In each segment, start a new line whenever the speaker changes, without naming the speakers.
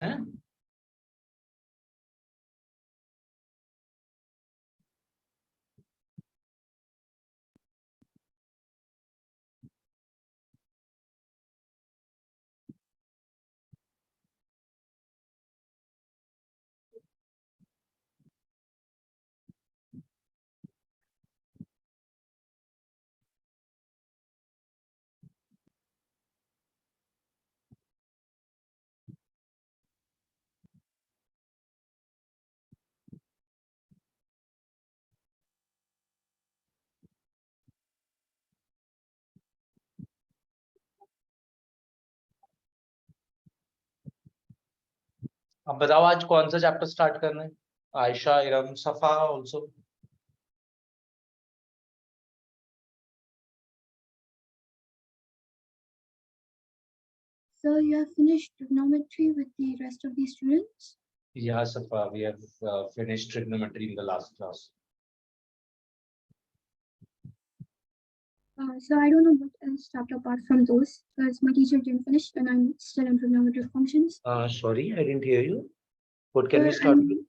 है? अब बताओ आज कौन सा चैप्टर स्टार्ट करना है? आयशा, इरम, सफा also.
So you have finished trigonometry with the rest of the students?
Yeah, Safa, we have finished trigonometry in the last class.
So I don't know what else stopped apart from those, because my teacher didn't finish and I'm still in trigonometric functions.
Sorry, I didn't hear you. What can we
But
start with?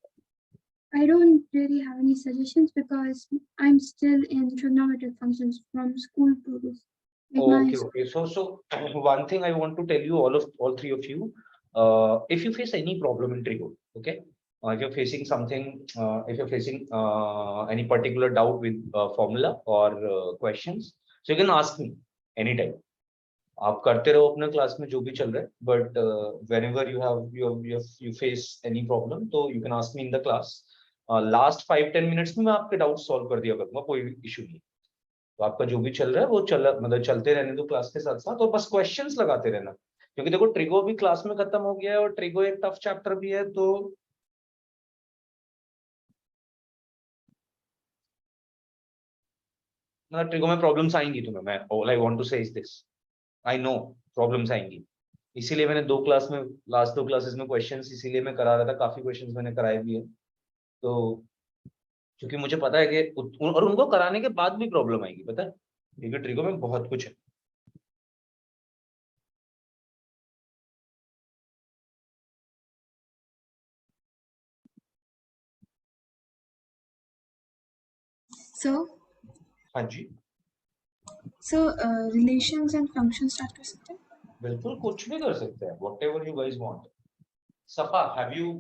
I don't really have any suggestions because I'm still in trigonometric functions from school to this.
Okay. So one thing I want to tell you, all three of you, if you face any problem in Trigo, okay, if you're facing something, if you're facing any particular doubt with formula or questions, so you can ask me anytime. आप करते रहो अपने class में जो भी चल रहा है, but whenever you face any problem, तो you can ask me in the class. Last 5-10 minutes में मैं आपके डाउट सॉल्व कर दिया करूंगा, कोई इशू नहीं। तो आपका जो भी चल रहा है वो मतलब चलते रहने दो क्लास के साथ साथ, और बस क्वेश्चंस लगाते रहना, क्योंकि देखो ट्रिगो भी क्लास में खत्म हो गया है और ट्रिगो एक टफ चैप्टर भी है, तो मतलब ट्रिगो में प्रॉब्लम्स आएंगी तुम्हें। मैं ऑल आई वांट टू से is this, I know problems आएंगी, इसीलिए मैंने दो क्लास में, लास्ट दो क्लासेस में क्वेश्चंस इसीलिए मैं करा रहा था, काफी क्वेश्चंस मैंने कराए भी है। तो क्योंकि मुझे पता है कि और उनको कराने के बाद भी प्रॉब्लम आएगी, पता है, क्योंकि ट्रिगो में बहुत कुछ है। हाँ जी,
रिलेशंस एंड फंक्शंस स्टार्ट कर सकते हैं?
बिल्कुल कुछ भी कर सकते हैं, व्हाटएवर यू गाइस वांट। सफा, have you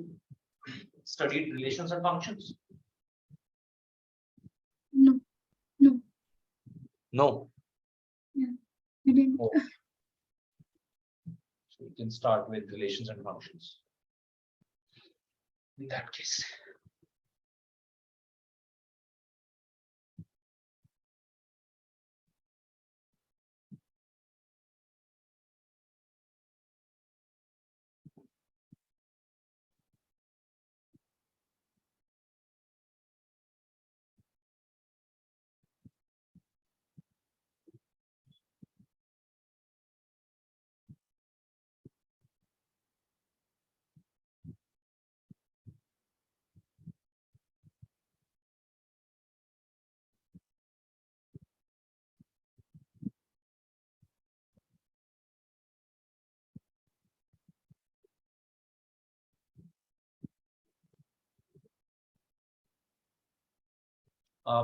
studied relations and functions?
No.
No.
Yeah, we didn't.
Oh. So we can start with relations and functions. In that case,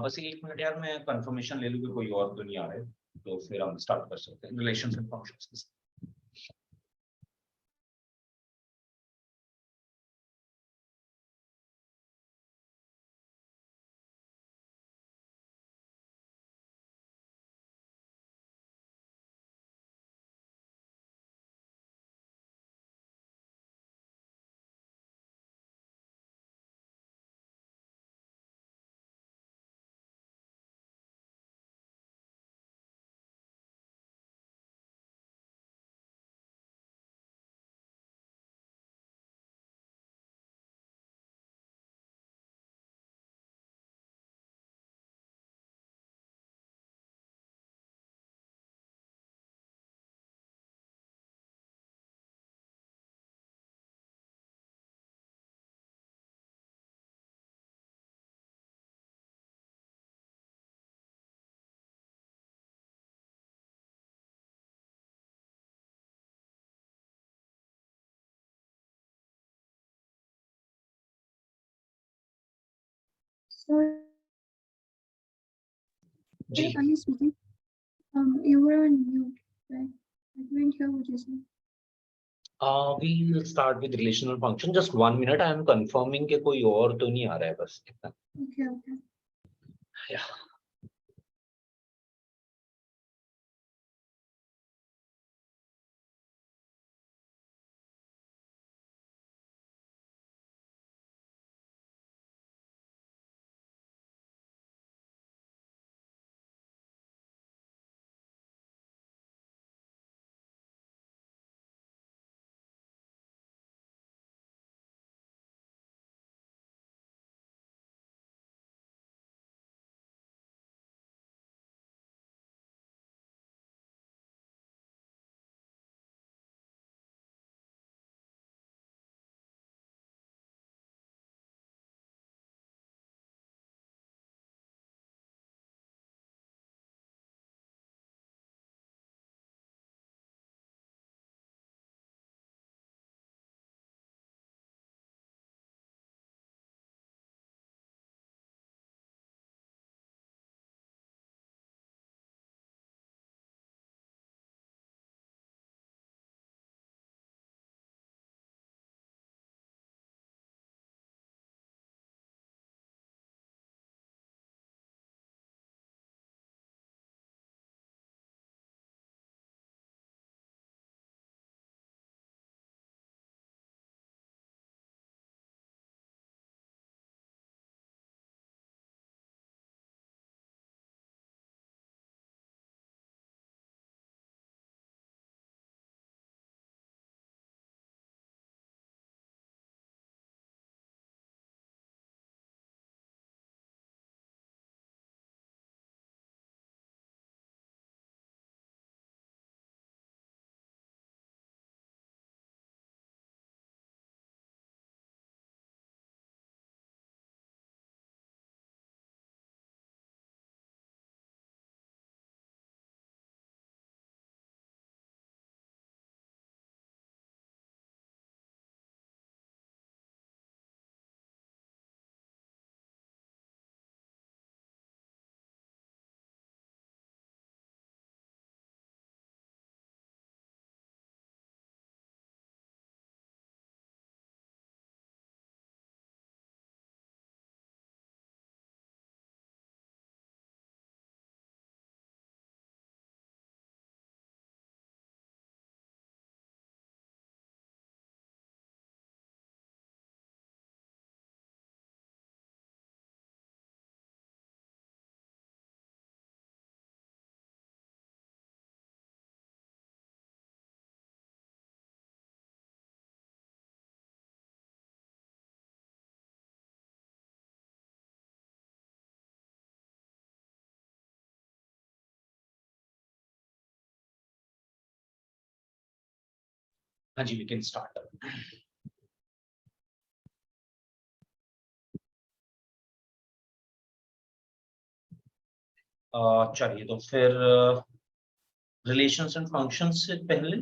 बस एक मिनट यार, मैं कंफर्मेशन ले लूँ कि कोई और तो नहीं आ रहा है, तो फिर हम स्टार्ट कर सकते हैं रिलेशंस एंड फंक्शंस।
Sorry,
जी.
are you speaking? You were on mute, right? I couldn't hear what you said.
We will start with relational function. Just 1 minute. I am confirming कि कोई और तो नहीं आ रहा है बस इतना.
Okay, okay.
Yeah. हाँ जी, we can start. चलिए तो फिर रिलेशंस एंड फंक्शंस से पहले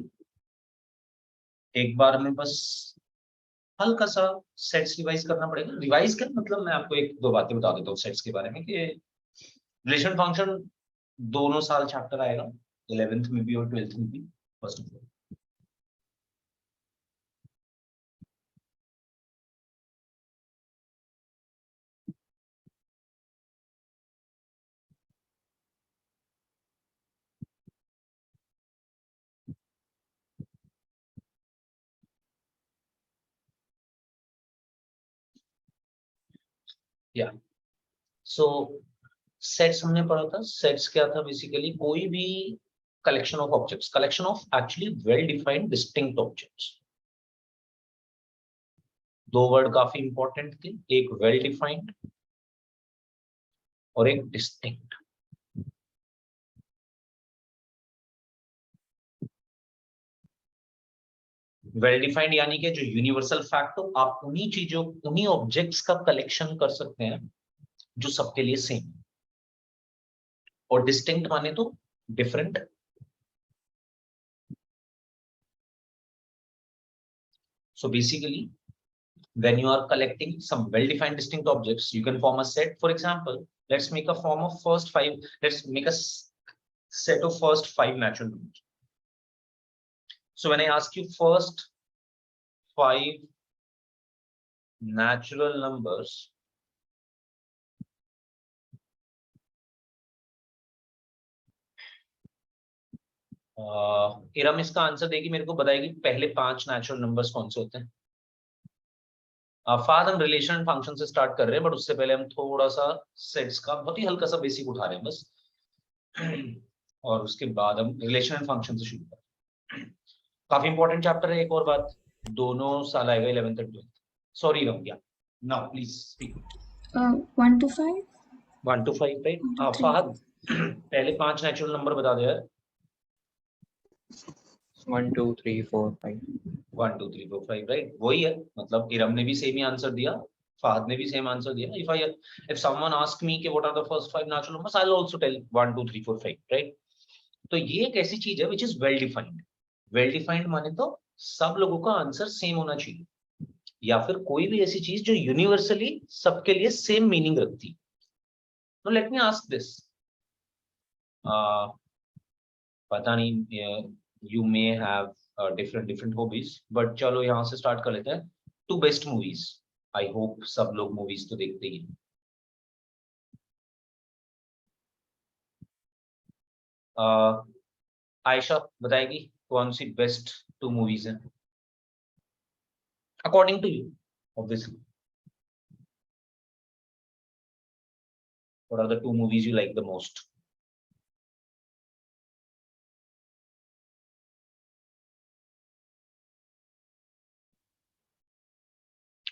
एक बार में बस हल्का सा सेट्स रिवाइज करना पड़ेगा. रिवाइज कर मतलब मैं आपको एक दो बातें बता देता हूँ सेट्स के बारे में कि रिलेशन फंक्शन दोनों साल चैप्टर आएगा, 11th में भी और 12th में भी. फर्स्ट ऑफ ऑल या सो सेट्स हमने पढ़ा था. सेट्स क्या था? बेसिकली कोई भी collection of objects, collection of actually well defined distinct objects. दो वर्ड काफी इंपॉर्टेंट थे, एक वेल डिफाइंड और एक डिस्टिंक्ट. वेल डिफाइंड यानी कि जो यूनिवर्सल फैक्ट हो, आप उन्हीं चीजों, उन्हीं ऑब्जेक्ट्स का कलेक्शन कर सकते हैं जो सबके लिए सेम. और डिस्टिंक्ट माने तो different. So basically when you are collecting some well-defined distinct objects, you can form a set. For example, let's make a form of first five. Let's make a set of first five natural numbers. So when I ask you first five natural numbers, Iram इसका answer देगी, मेरे को बताएगी पहले पांच natural numbers कौन से होते हैं। फाद हम रिलेशन फंक्शन से स्टार्ट कर रहे हैं, बट उससे पहले हम थोड़ा सा सेट्स का बहुत ही हल्का सा बेसिक उठा रहे हैं बस, और उसके बाद हम रिलेशन एंड फंक्शन से शुरू करें। काफी इंपॉर्टेंट चैप्टर है। एक और बात, दोनों साल आएगा 11th और 12th। Sorry Ramya, now please speak.
1 to 5
1 to 5 right.
1 to 3
Fahad पहले पांच नेचुरल नंबर बता दो यार।
1 2 3 4 5
1 2 3 4 5 राइट, वही है। मतलब इरम ने भी सेम ही आंसर दिया, फहद ने भी सेम आंसर दिया। if someone ask me कि what are the first five natural numbers, I'll also tell 1 2 3 4 5 right. तो ये एक ऐसी चीज है which is well defined। well defined माने तो सब लोगों का आंसर सेम होना चाहिए, या फिर कोई भी ऐसी चीज जो यूनिवर्सली सबके लिए सेम मीनिंग रखती है। तो लेट मी आस्क दिस, पता नहीं, you may have different hobbies, but चलो यहाँ से स्टार्ट कर लेते हैं। Two best movies, I hope सब लोग मूवीज तो देखते ही हैं। आयशा बताएगी कौन सी बेस्ट टू मूवीज हैं according to you, obviously. What are the two movies you like the most?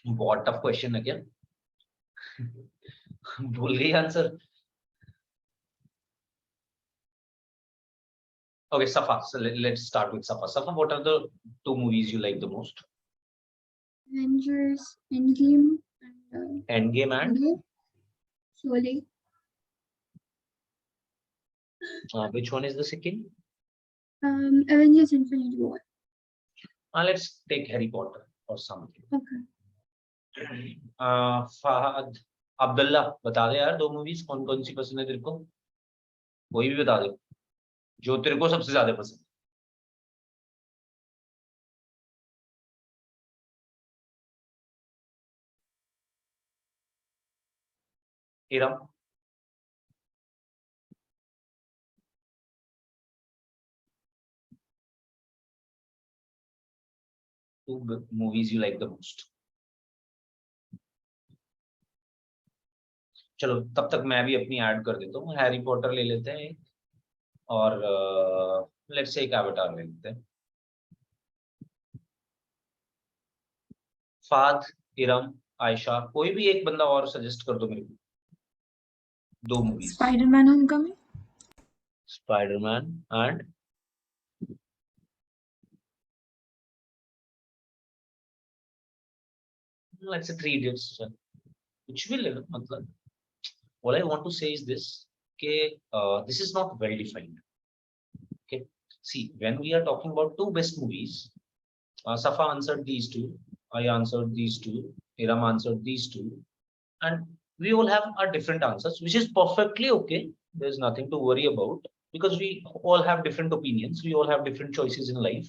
बहुत टफ क्वेश्चन है क्या? भूल गई answer? Okay, Safa. So let's start with Safa. Safa, what are the two movies you like the most?
Avengers Endgame and
Endgame and
Sholay.
which one is the second?
Avengers Infinity War.
Let's take Harry Potter or something.
Okay.
Fahad Abdullah बता दे यार, दो movies कौन कौन सी पसंद है तेरे को? कोई भी बता दे जो तेरे को सबसे ज्यादा पसंद है। Iram, two movies you like the most? चलो तब तक मैं भी अपनी ऐड कर देता हूँ। हैरी पॉटर ले लेते हैं और लेट्स से एक एवाटार ले लेते हैं। फाद, इरम, आयशा, कोई भी एक बंदा और सजेस्ट कर दो मेरे को दो movies.
Spider-Man Homecoming.
Spiderman and let's say three idiots, कुछ भी ले लो। मतलब what I want to say is this, this is not well defined. Okay, see, when we are talking about two best movies, Safa answered these two, I answered these two, Iram answered these two, and we all have our different answers, which is perfectly okay. There's nothing to worry about because we all have different opinions, we all have different choices in life,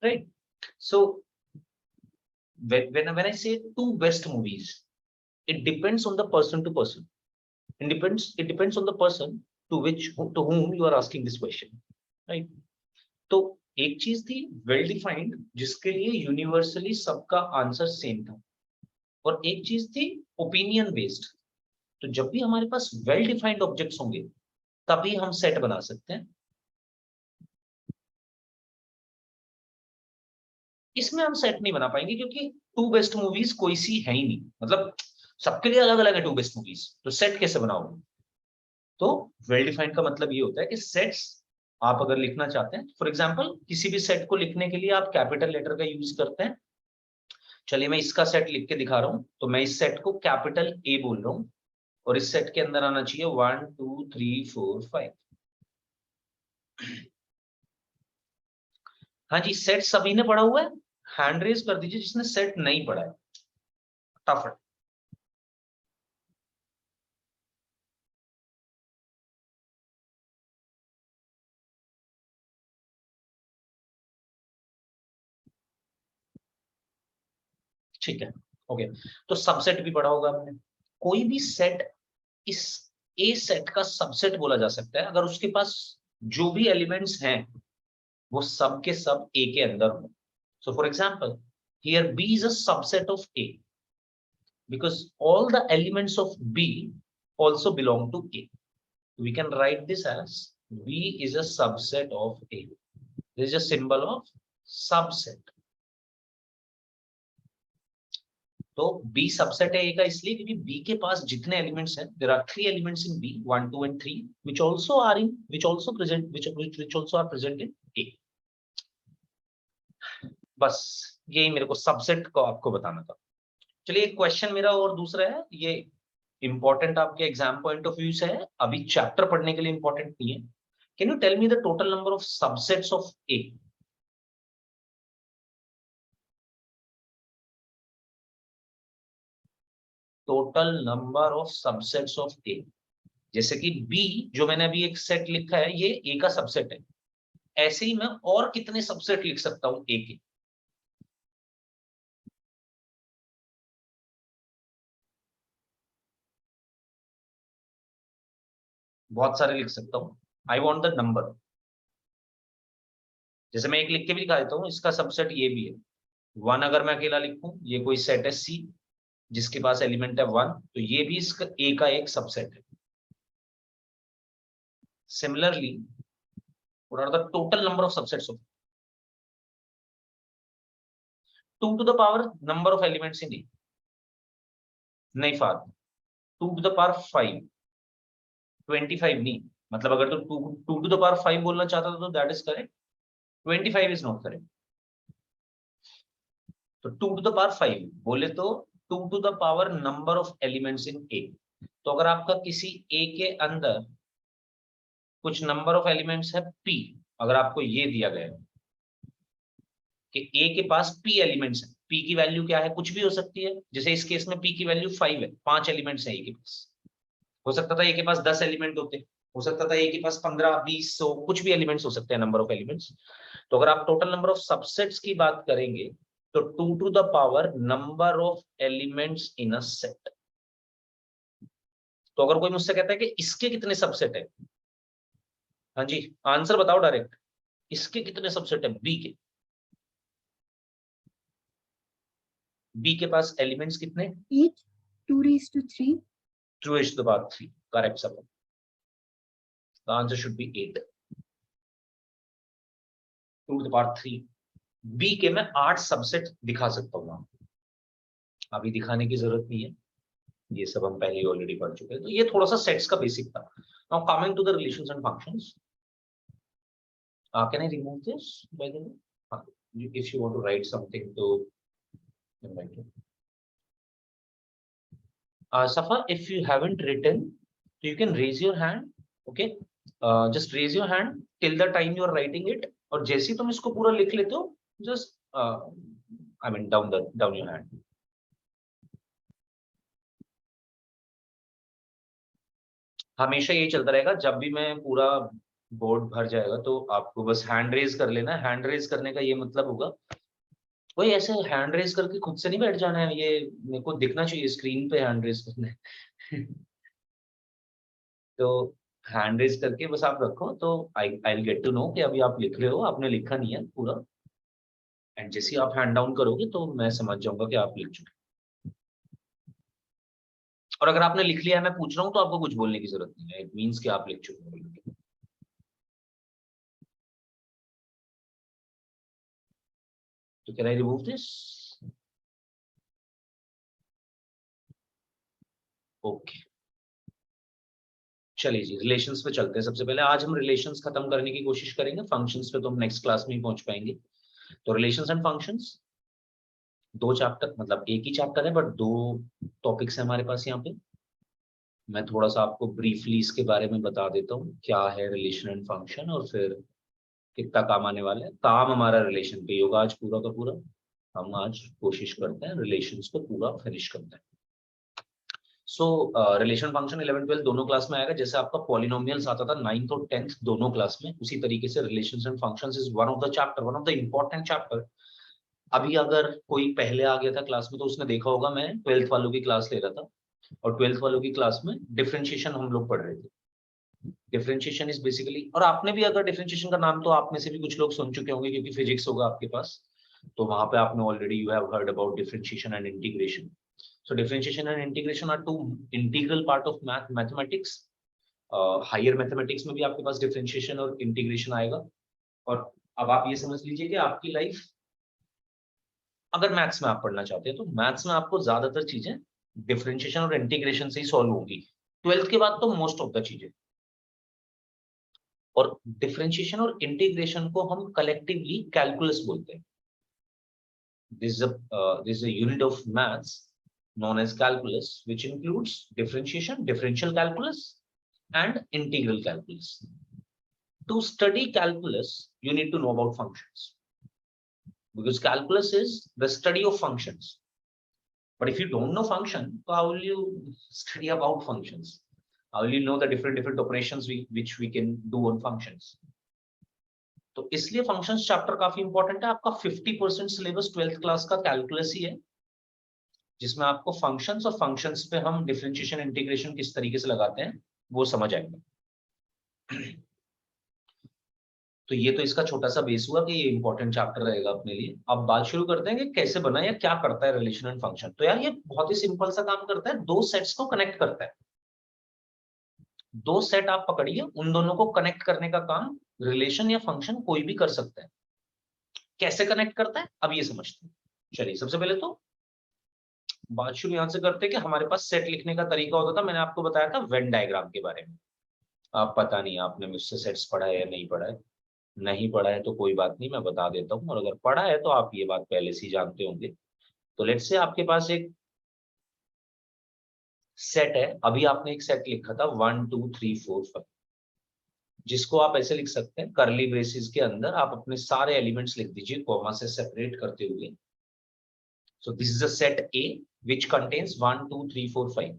right? So when I say two best movies, it depends on the person to person. It depends on the person to whom you are asking this question, right? तो एक चीज थी well defined जिसके लिए universally सबका answer same था, और एक चीज थी ओपिनियन बेस्ड। तो जब भी हमारे पास वेल डिफाइंड ऑब्जेक्ट्स होंगे तभी हम सेट बना सकते हैं। इसमें हम सेट नहीं बना पाएंगे क्योंकि टू बेस्ट मूवीज कोई सी है ही नहीं, मतलब सबके लिए अलग अलग है टू बेस्ट मूवीज, तो सेट कैसे बनाओगे? तो वेल डिफाइंड का मतलब ये होता है कि सेट्स आप अगर लिखना चाहते हैं, फॉर एग्जांपल किसी भी सेट को लिखने के लिए आप कैपिटल लेटर का यूज करते हैं। चलिए मैं इसका सेट लिख के दिखा रहा हूं, तो मैं इस सेट को कैपिटल ए बोल रहा हूं और इस सेट के अंदर आना चाहिए 1 2 3 4 5। हाँ जी, सेट सभी ने पढ़ा हुआ है? हैंड रेज कर दीजिए जिसने सेट नहीं पढ़ा है। फटाफट। ठीक है, ओके। तो सबसेट भी पढ़ा होगा हमने। कोई भी सेट इस ए सेट का सबसेट बोला जा सकता है अगर उसके पास जो भी एलिमेंट्स हैं वो सब के सब ए के अंदर हो। So for example here B is a subset of A because all the elements of B also belong to A. We can write this as B is a subset of A. This is a symbol of subset. तो B subset है A का इसलिए क्योंकि B के पास जितने elements हैं, there are 3 elements in B, 1, 2 and 3, which also are present in A. बस यही मेरे को सबसेट को आपको बताना था। चलिए एक क्वेश्चन मेरा और दूसरा है, ये इंपॉर्टेंट आपके एग्जाम पॉइंट ऑफ व्यू से है, अभी चैप्टर पढ़ने के लिए इंपॉर्टेंट नहीं है। Can you tell me the total number of subsets of A? Total number of subsets of A. जैसे कि बी जो मैंने अभी एक सेट लिखा है ये ए का सबसेट है, ऐसे ही मैं और कितने सबसेट लिख सकता हूं ए के? बहुत सारे लिख सकता हूं। I want the number. जैसे मैं एक लिख के भी दिखा देता हूं, इसका सबसेट ये भी है 1। अगर मैं अकेला लिखूं, ये कोई सेट है सी जिसके पास एलिमेंट है 1, तो ये भी इसका ए का एक सबसेट है। Similarly what are the total number of subsets of 2 to the power number of elements in A? नहीं फादर, 2 to the power 5, 25 नहीं। मतलब अगर तो 2 to the power 5 बोलना चाहता था तो that is correct, 25 is not correct. तो 2 to the power 5 बोले तो 2 to the power number of elements in A। तो अगर आपका किसी A के अंदर कुछ नंबर ऑफ एलिमेंट्स है P, अगर आपको ये दिया गया है कि A के पास P एलिमेंट्स है, P की वैल्यू क्या है, कुछ भी हो सकती है। जैसे इस केस में P की वैल्यू 5 है, 5 एलिमेंट्स है A के पास। हो सकता था A के पास 10 एलिमेंट होते, हो सकता था A के पास 15, 20, 100, कुछ भी एलिमेंट्स हो सकते हैं, नंबर ऑफ एलिमेंट्स। तो अगर आप टोटल नंबर ऑफ सबसेट्स की बात करेंगे तो 2 to the power number of elements in a set. तो अगर कोई मुझसे कहता है कि इसके कितने सबसेट है, हाँ जी आंसर बताओ डायरेक्ट, इसके कितने सबसेट है बी के? बी के पास एलिमेंट्स कितने?
8, 2 raised to 3.
2 raised to the power 3, correct sir. The answer should be 8, 2 to the power 3। B के मैं 8 सबसेट दिखा सकता हूँ, अभी दिखाने की जरूरत नहीं है, ये सब हम पहले ऑलरेडी पढ़ चुके हैं। तो ये थोड़ा सा सेट्स का बेसिक था। Now coming to the relations and functions, can I remove this by the way, if you want to write something तो invite you. Safa, if you haven't written, you can raise your hand. Okay, just raise your hand till the time you are writing it. और जैसे ही तुम इसको पूरा लिख लेते हो, just I mean down your hand. हमेशा ये चलता रहेगा, जब भी मैं पूरा बोर्ड भर जाएगा तो आपको बस हैंड रेज कर लेना। हैंड रेज करने का ये मतलब होगा, कोई ऐसे हैंड रेज करके खुद से नहीं बैठ जाना है, ये मेरे को दिखना चाहिए स्क्रीन पे हैंड रेज करना है। तो हैंड रेज करके बस आप रखो, तो I will get to know कि अभी आप लिख रहे हो, आपने लिखा नहीं है पूरा। एंड जैसे ही आप हैंड डाउन करोगे तो मैं समझ जाऊंगा कि आप लिख चुके। और अगर आपने लिख लिया है, मैं पूछ रहा हूँ, तो आपको कुछ बोलने की जरूरत नहीं है, इट मीन्स कि आप लिख चुके हो। तो can I remove this? Okay, चलिए जी रिलेशंस पे चलते हैं। सबसे पहले आज हम रिलेशंस खत्म करने की कोशिश करेंगे, फंक्शंस पे तो हम नेक्स्ट क्लास में ही पहुंच पाएंगे। तो रिलेशंस एंड फंक्शंस 2 चैप्टर, मतलब एक ही चैप्टर है बट 2 टॉपिक्स है हमारे पास यहाँ पे। मैं थोड़ा सा आपको ब्रीफली इसके बारे में बता देता हूँ क्या है रिलेशन एंड फंक्शन, और फिर कितना काम आने वाला है। काम हमारा रिलेशन पे ही होगा आज पूरा का पूरा। हम आज कोशिश करते हैं रिलेशंस को पूरा फिनिश करते हैं। सो रिलेशन फंक्शन 11 12 दोनों क्लास में आएगा। जैसे आपका पॉलिनोमियल्स आता था 9th और 10th दोनों क्लास में, उसी तरीके से relations and functions is one of the chapter, one of the important chapter. अभी अगर कोई पहले आ गया था क्लास में तो उसने देखा होगा मैं 12th वालों की क्लास ले रहा था, और 12th वालों की क्लास में डिफरेंशिएशन हम लोग पढ़ रहे थे। डिफरेंशिएशन इज बेसिकली, और आपने भी अगर डिफरेंशिएशन का नाम तो आप में से भी कुछ लोग सुन चुके होंगे क्योंकि फिजिक्स होगा आपके पास, तो वहां पे आपने already you have heard about differentiation and integration. So differentiation and integration are two integral part of mathematics. Higher mathematics में भी आपके पास differentiation और integration आएगा। और अब आप ये समझ लीजिए कि आपकी लाइफ अगर मैथ्स में आप पढ़ना चाहते हैं तो मैथ्स में आपको ज्यादातर चीजें डिफरेंशिएशन और इंटीग्रेशन से ही सॉल्व होंगी। 12th के बाद तो मोस्ट ऑफ द चीजें, और डिफरेंशिएशन और इंटीग्रेशन को हम कलेक्टिवली कैलकुलस बोलते हैं। This is a unit of maths known as calculus, which includes differentiation, differential calculus, and integral calculus. To study calculus, you need to know about functions, because calculus is the study of functions. But if you don't know function, how will you study about functions? How will you know the different operations which we can do on functions? तो इसलिए functions chapter काफी important है। आपका 50% syllabus 12th class का calculus ही है, जिसमें आपको functions और फंक्शंस पे हम डिफरेंशिएशन इंटीग्रेशन किस तरीके से लगाते हैं वो समझ आएगा। तो ये तो इसका छोटा सा बेस हुआ कि ये इंपॉर्टेंट चैप्टर रहेगा अपने लिए। अब बात शुरू करते हैं कि कैसे बना या क्या करता है रिलेशन एंड फंक्शन। तो यार ये बहुत ही सिंपल सा काम करता है, दो सेट्स को कनेक्ट करता है। दो सेट आप पकड़िए, उन दोनों को कनेक्ट करने का काम रिलेशन या फंक्शन कोई भी कर सकता है। कैसे कनेक्ट करता है अब ये समझते हैं। चलिए सबसे पहले तो बात शुरू यहां से करते हैं कि हमारे पास सेट लिखने का तरीका होता था। मैंने आपको बताया था वेन डायग्राम के बारे में। आप पता नहीं आपने मुझसे सेट्स पढ़ा है या नहीं पढ़ा है। नहीं पढ़ा है तो कोई बात नहीं, मैं बता देता हूँ, और अगर पढ़ा है तो आप ये बात पहले से ही जानते होंगे। तो लेट्स से आपके पास एक सेट है। अभी आपने एक सेट लिखा था 1 2 3 4 5, जिसको आप ऐसे लिख सकते हैं, करली ब्रेसेस के अंदर आप अपने सारे एलिमेंट्स लिख दीजिए कॉमा से सेपरेट करते हुए। सो this is a set A which contains 1 2 3 4 5।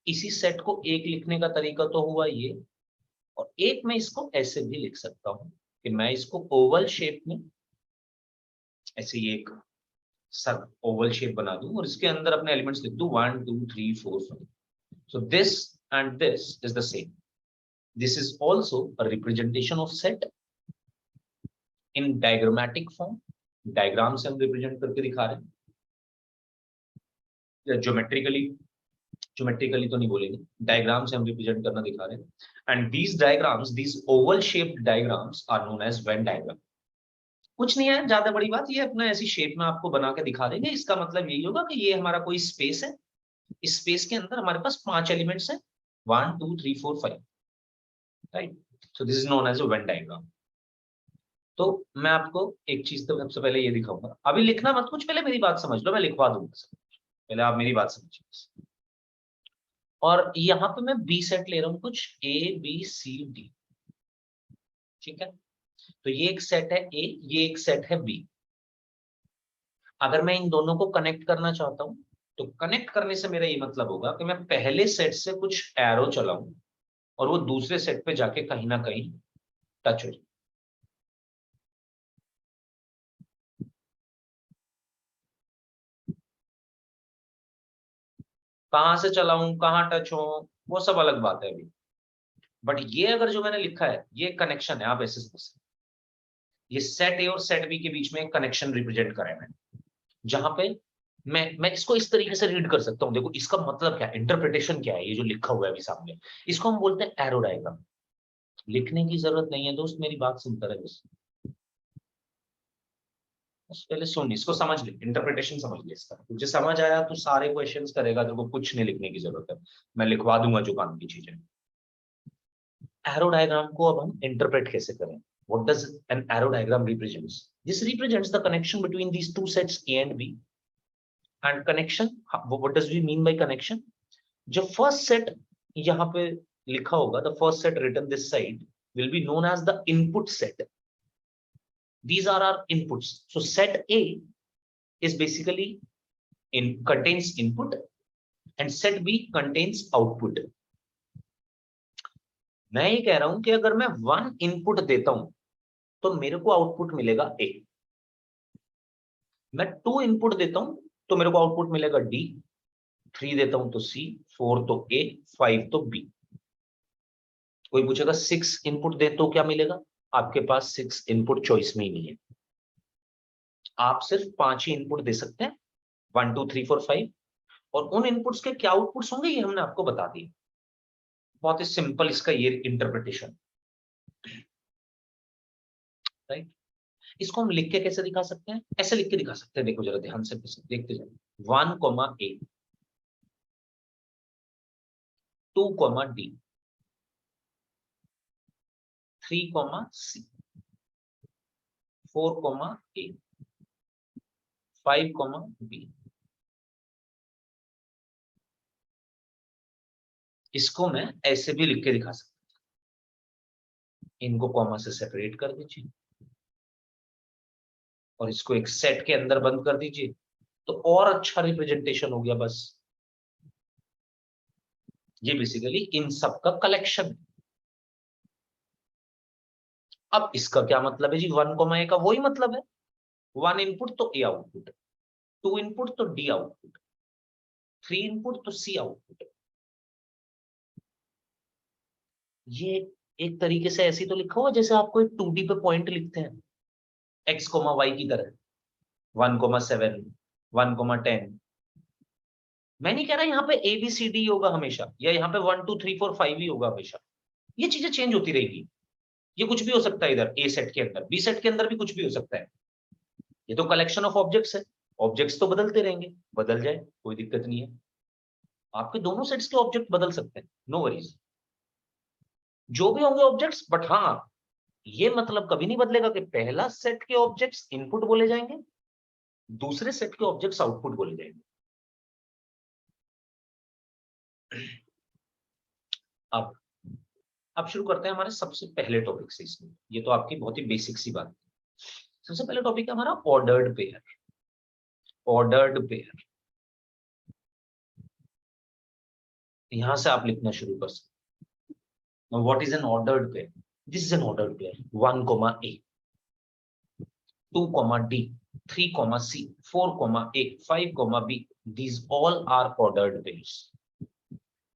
इसी सेट को एक लिखने का तरीका तो हुआ ये, और एक मैं इसको ऐसे भी लिख सकता हूं कि मैं इसको ओवल शेप में ऐसे ये एक सब ओवल शेप बना दूं और इसके अंदर अपने एलिमेंट्स लिख दूं 1 2 3 4 5। So this and this is the same. This is also a representation of set in diagrammatic form. Diagram से हम रिप्रेजेंट करके दिखा रहे हैं, या ज्योमेट्रिकली तो नहीं बोलेंगे, डायग्राम से हम रिप्रेजेंट करना दिखा रहे हैं। And these diagrams, these oval shaped diagrams are known as Venn diagram. कुछ नहीं है ज्यादा बड़ी बात, ये अपना ऐसी शेप में आपको बना के दिखा देंगे। इसका मतलब यही होगा कि ये हमारा कोई स्पेस है, इस स्पेस के अंदर हमारे पास 5 एलिमेंट्स हैं 1 2 3 4 5, right. So this is known as a Venn diagram. तो मैं आपको एक चीज तो सबसे पहले ये दिखाऊंगा। अभी लिखना मत कुछ, पहले मेरी बात समझ लो, मैं लिखवा दूंगा। पहले आप मेरी बात समझिए। और यहाँ पे मैं बी सेट ले रहा हूँ, कुछ ए बी सी डी, ठीक है। तो ये एक सेट है ए, ये एक सेट है बी। अगर मैं इन दोनों को कनेक्ट करना चाहता हूं तो कनेक्ट करने से मेरा ये मतलब होगा कि मैं पहले सेट से कुछ एरो चलाऊं और वो दूसरे सेट पे जाके कहीं ना कहीं टच हो। कहां से चलाऊं, कहां टच हो, वो सब अलग बात है अभी। बट ये अगर जो मैंने लिखा है ये कनेक्शन है, आप ऐसे समझ सकते हैं। ये सेट ए और सेट बी के बीच में एक कनेक्शन रिप्रेजेंट करा है मैंने, जहां पे मैं इसको इस तरीके से रीड कर सकता हूं। देखो इसका मतलब क्या है, इंटरप्रिटेशन क्या है, ये जो लिखा हुआ है अभी सामने, इसको हम बोलते हैं एरो डायग्राम। लिखने की जरूरत नहीं है दोस्त, मेरी बात सुनता रहे बस पहले सुन, इसको समझ ले, इंटरप्रिटेशन समझ ले इसका। तुझे समझ आया तो सारे क्वेश्चंस करेगा, तेरे को कुछ नहीं लिखने की जरूरत है, मैं लिखवा दूंगा जो काम की चीजें। एरो डायग्राम को अब हम इंटरप्रेट कैसे करें? What does an arrow diagram represents? This represents the connection between these two sets A and B. And connection, what does we mean by connection? जो first set यहाँ पे लिखा होगा, the first set written this side will be known as the input set. These are our inputs. So set A is basically contains input and set B contains output. मैं ये कह रहा हूं कि अगर मैं 1 इनपुट देता हूं तो मेरे को आउटपुट मिलेगा A, मैं 2 इनपुट देता हूं तो मेरे को आउटपुट मिलेगा D, 3 देता हूं तो C, 4 तो A, 5 तो B। कोई पूछेगा 6 इनपुट दे तो क्या मिलेगा? आपके पास 6 इनपुट चॉइस में ही नहीं है, आप सिर्फ 5 ही इनपुट दे सकते हैं, 1 2 3 4 5, और उन इनपुट्स के क्या आउटपुट्स होंगे ये हमने आपको बता दिया। बहुत ही सिंपल इसका ये इंटरप्रिटेशन, राइट। इसको हम लिख के कैसे दिखा सकते हैं? ऐसे लिख के दिखा सकते हैं, देखो जरा ध्यान से देखते जाओ। 1 A, 2 D, 3 C, 4 A, 5 B। इसको मैं ऐसे भी लिख के दिखा सकता हूं, इनको कॉमा से सेपरेट कर दीजिए और इसको एक सेट के अंदर बंद कर दीजिए, तो और अच्छा रिप्रेजेंटेशन हो गया। बस ये बेसिकली इन सब का कलेक्शन। अब इसका क्या मतलब है जी? 1 A का वही मतलब है, 1 इनपुट तो A आउटपुट, 2 इनपुट तो D आउटपुट, 3 इनपुट तो C आउटपुट। ये एक तरीके से ऐसी तो लिखा हुआ जैसे आपको एक 2D पे पॉइंट लिखते हैं, x, y की तरह, 1, 7, 1, 10। मैं नहीं कह रहा यहाँ पे ABCD होगा हमेशा, या यहाँ पे 1 2 3 4 5 ही होगा हमेशा। ये चीजें चेंज होती रहेगी, ये कुछ भी हो सकता है, इधर A सेट के अंदर, B सेट के अंदर भी कुछ भी हो सकता है। ये तो कलेक्शन ऑफ ऑब्जेक्ट्स है, ऑब्जेक्ट्स तो बदलते रहेंगे, बदल जाए कोई दिक्कत नहीं है। आपके दोनों सेट्स के ऑब्जेक्ट बदल सकते हैं, नो वरीज, जो भी होंगे ऑब्जेक्ट्स। बट हाँ, ये मतलब कभी नहीं बदलेगा कि पहला सेट के ऑब्जेक्ट्स इनपुट बोले जाएंगे, दूसरे सेट के ऑब्जेक्ट्स आउटपुट बोले जाएंगे। अब शुरू करते हैं हमारे सबसे पहले टॉपिक से। इसमें ये तो आपकी बहुत ही बेसिक सी बात है। सबसे पहले टॉपिक है हमारा ऑर्डर्ड पेयर। ऑर्डर्ड पेयर, यहां से आप लिखना शुरू कर सकते। Now, what is an ordered pair? This is an ordered pair. 1, A, 2, D, 3, C, 4, A, 5, B. These all are ordered pairs.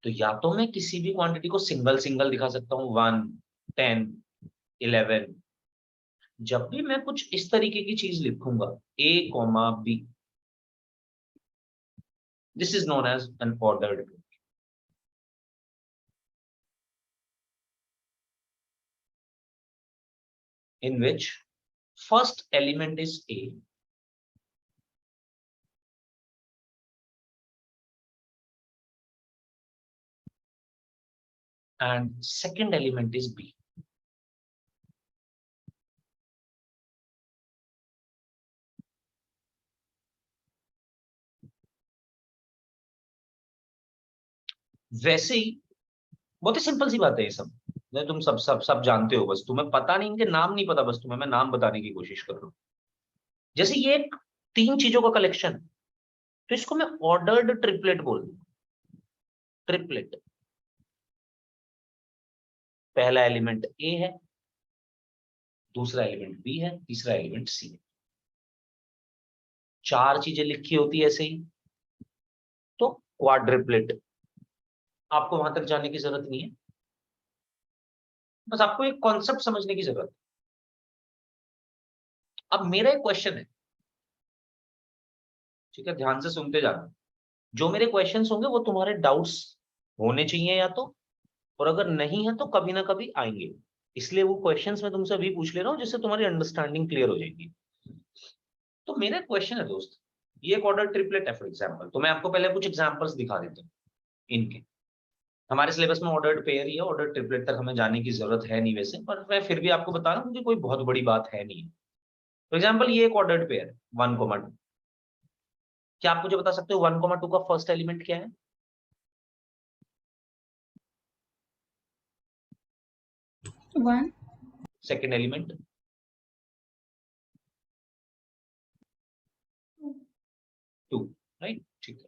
तो या तो मैं किसी भी क्वांटिटी को सिंगल सिंगल दिखा सकता हूं, 1, 10, 11। जब भी मैं कुछ इस तरीके की चीज लिखूंगा, A, B, this is known as an ordered pair. In which first element is A and second element is B. वैसे ही बहुत ही सिंपल सी बात है ये सब, तुम सब जानते हो, बस तुम्हें पता नहीं, इनके नाम नहीं पता, बस तुम्हें मैं नाम बताने की कोशिश कर रहा हूं। जैसे ये एक 3 चीजों का कलेक्शन है, तो इसको मैं ऑर्डर्ड ट्रिपलेट बोल दूं। ट्रिपलेट, पहला एलिमेंट ए है, दूसरा एलिमेंट बी है, तीसरा एलिमेंट सी है। 4 चीजें लिखी होती है ऐसे ही, तो क्वाड्रिपलेट। आपको वहां तक जाने की जरूरत नहीं है, बस आपको एक कॉन्सेप्ट समझने की जरूरत है। अब मेरा एक क्वेश्चन है, ठीक है, ध्यान से सुनते जाना। जो मेरे क्वेश्चंस होंगे वो तुम्हारे डाउट्स होने चाहिए या तो, और अगर नहीं है तो कभी ना कभी आएंगे, इसलिए वो क्वेश्चंस मैं तुमसे अभी पूछ ले रहा हूं जिससे तुम्हारी अंडरस्टैंडिंग क्लियर हो जाएगी। तो मेरा क्वेश्चन है दोस्त, ये एक ऑर्डर ट्रिपलेट है फॉर एग्जांपल, तो मैं आपको पहले कुछ एग्जांपल्स दिखा देता हूँ इनके। हमारे सिलेबस में ऑर्डर्ड पेयर ही है, ऑर्डर ट्रिपलेट तक हमें जाने की जरूरत है नहीं वैसे, पर मैं फिर भी आपको बता रहा हूँ क्योंकि कोई बहुत बड़ी बात है नहीं। फॉर एग्जाम्पल ये एक ऑर्डर्ड पेयर है 1, 2। क्या आप मुझे बता सकते हो 1, 2 का फर्स्ट एलिमेंट क्या है?
1,
सेकेंड एलिमेंट? 2, right? ठीक है.